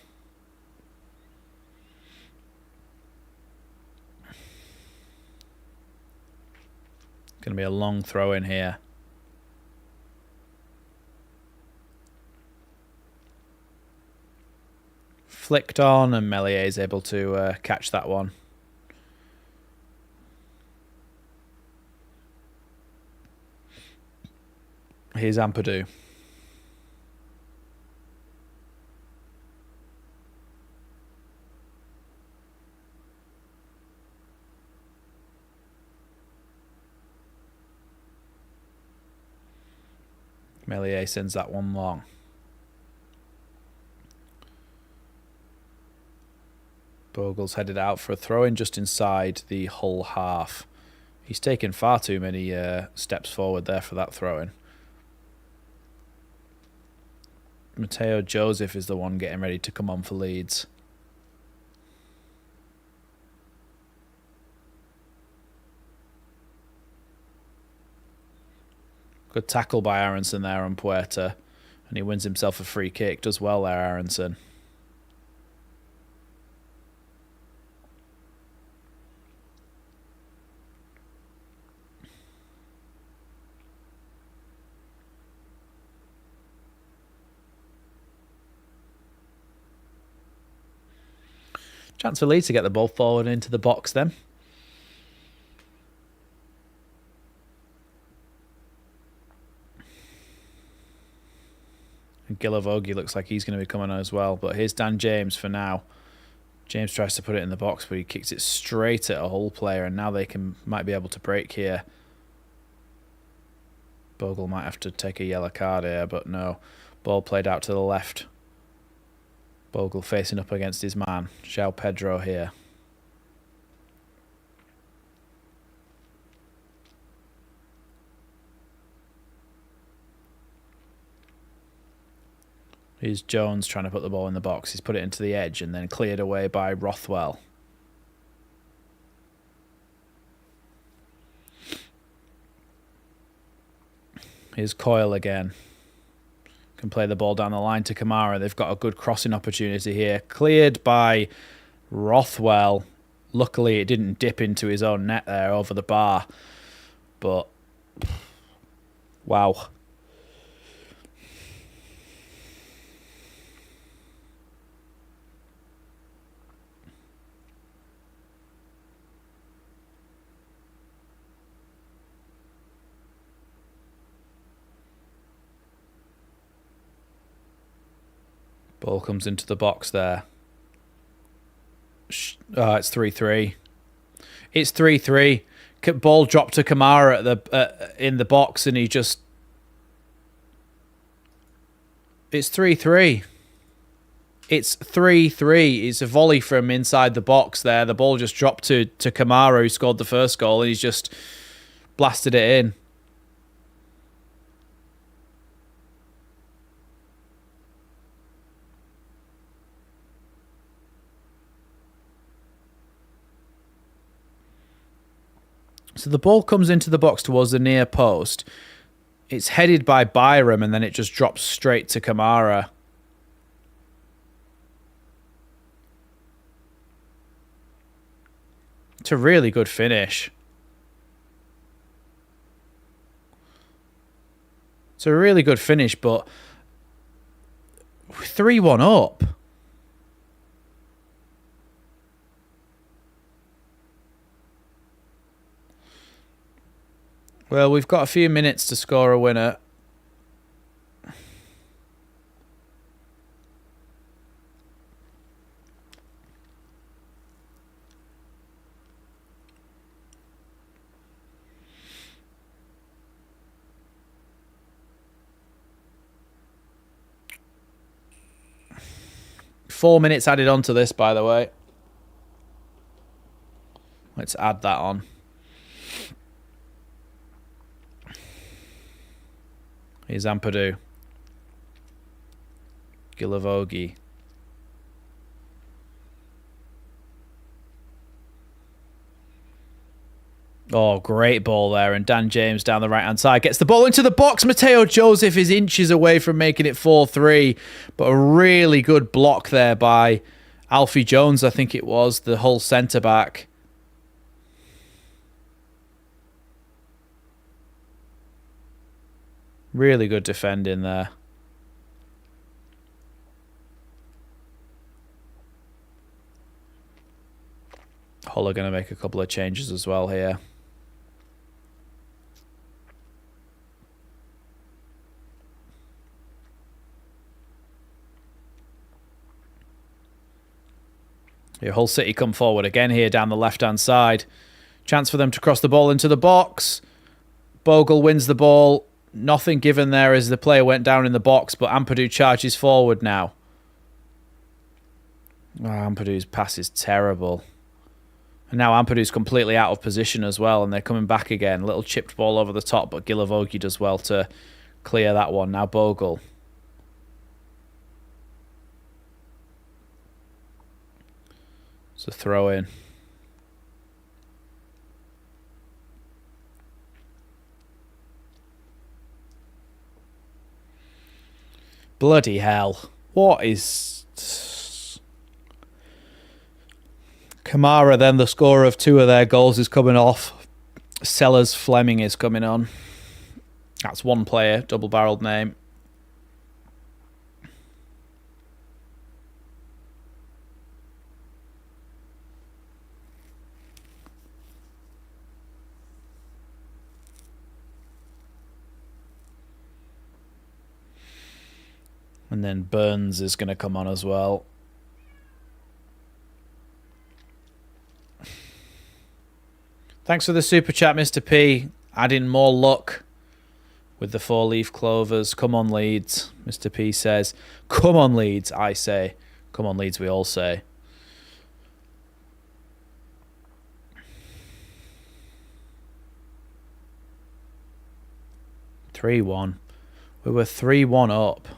Going to be a long throw in here. Flicked on, and Meslier is able to catch that one. Here's Ampadu. Meslier sends that one long. Bogle's headed out for a throw-in just inside the Hull half. He's taken far too many steps forward there for that throw-in. Mateo Joseph is the one getting ready to come on for Leeds. Good tackle by Aronson there on Puerta. And he wins himself a free kick. Does well there, Aronson. Chance for Leeds to get the ball forward into the box then. And Gilavogi looks like he's going to be coming on as well. But here's Dan James for now. James tries to put it in the box, but he kicks it straight at a Hull player, and now they might be able to break here. Bogle might have to take a yellow card here, but no. Ball played out to the left. Bogle facing up against his man. João Pedro here. Here's Jones trying to put the ball in the box. He's put it into the edge and then cleared away by Rothwell. Here's Coyle again. Can play the ball down the line to Kamara. They've got a good crossing opportunity here. Cleared by Rothwell. Luckily, it didn't dip into his own net there over the bar. But, wow. Ball comes into the box there. Oh, it's 3-3. It's 3-3. Ball dropped to Kamara at the in the box, and he just... It's 3-3. It's 3-3. It's a volley from inside the box there. The ball just dropped to Kamara, who scored the first goal, and he's just blasted it in. So the ball comes into the box towards the near post. It's headed by Byram, and then it just drops straight to Kamara. It's a really good finish. It's a really good finish, but 3-1 up. Well, we've got a few minutes to score a winner. Four minutes added onto this, by the way. Let's add that on. Here's Ampadu. Gilavogi. Oh, great ball there. And Dan James down the right-hand side gets the ball into the box. Mateo Joseph is inches away from making it 4-3. But a really good block there by Alfie Jones, I think it was, the Hull centre-back. Really good defending there. Hull are going to make a couple of changes as well here. Your Hull City come forward again here down the left-hand side. Chance for them to cross the ball into the box. Bogle wins the ball. Nothing given there as the player went down in the box, but Ampadu charges forward now. Oh, Ampadu's pass is terrible. And now Ampadu's completely out of position as well, and they're coming back again. Little chipped ball over the top, but Gilavogi does well to clear that one. Now Bogle. It's a throw in. Bloody hell. What is... Kamara, then the scorer of two of their goals, is coming off. Sellers Fleming is coming on. That's one player, double-barreled name. And then Burns is going to come on as well. Thanks for the super chat, Mr. P. Adding more luck with the 4-leaf clovers. Come on, Leeds, Mr. P says. Come on, Leeds, I say. Come on, Leeds, we all say. We were 3-1 up.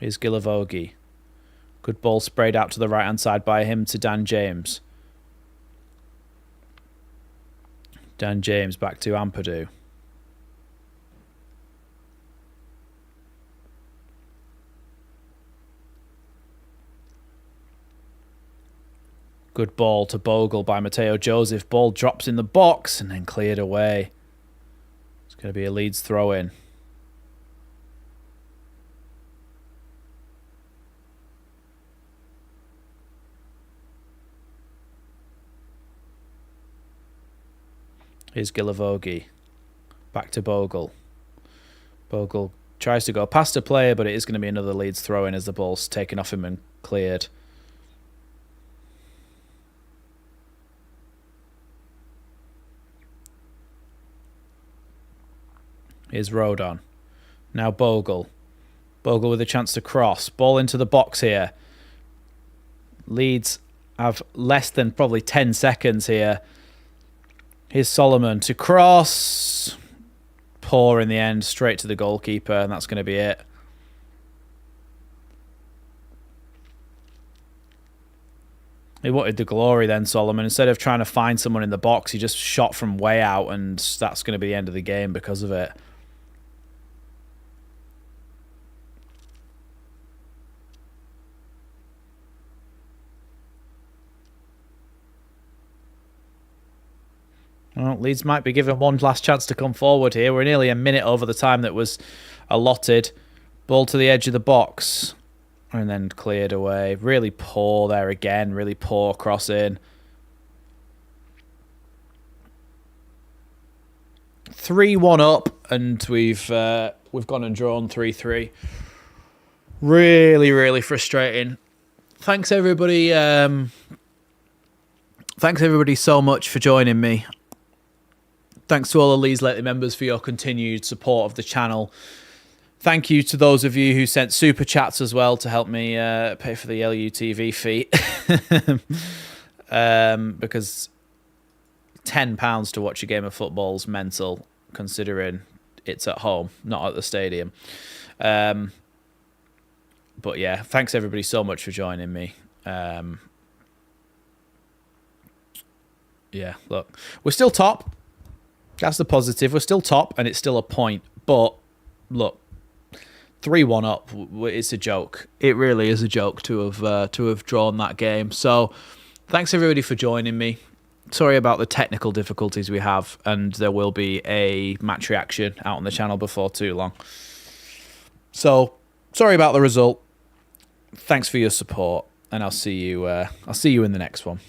Here's Gilavogi. Good ball sprayed out to the right-hand side by him to Dan James. Dan James back to Ampadu. Good ball to Bogle by Mateo Joseph. Ball drops in the box and then cleared away. It's going to be a Leeds throw-in. Here's Gilavogi. Back to Bogle. Bogle tries to go past a player, but it is going to be another Leeds throw-in as the ball's taken off him and cleared. Here's Rodon. Now Bogle. Bogle with a chance to cross. Ball into the box here. Leeds have less than probably 10 seconds here. Here's Solomon to cross. Poor in the end, straight to the goalkeeper, and that's going to be it. He wanted the glory then, Solomon. Instead of trying to find someone in the box, he just shot from way out, and that's going to be the end of the game because of it. Well, Leeds might be given one last chance to come forward here. We're nearly a minute over the time that was allotted. Ball to the edge of the box. And then cleared away. Really poor there again. Really poor crossing. 3-1 up. And we've gone and drawn 3-3. Really, really frustrating. Thanks, everybody. Thanks, everybody, so much for joining me. Thanks to all the Leeds Lately members for your continued support of the channel. Thank you to those of you who sent super chats as well to help me pay for the LUTV fee. Because £10 to watch a game of football is mental, considering it's at home, not at the stadium. But yeah, thanks everybody so much for joining me. Yeah, look, we're still top. That's the positive. We're still top, and it's still a point. But look, 3-1 up. It's a joke. It really is a joke to have drawn that game. So, thanks everybody for joining me. Sorry about the technical difficulties we have, and there will be a match reaction out on the channel before too long. So, sorry about the result. Thanks for your support, and I'll see you in the next one.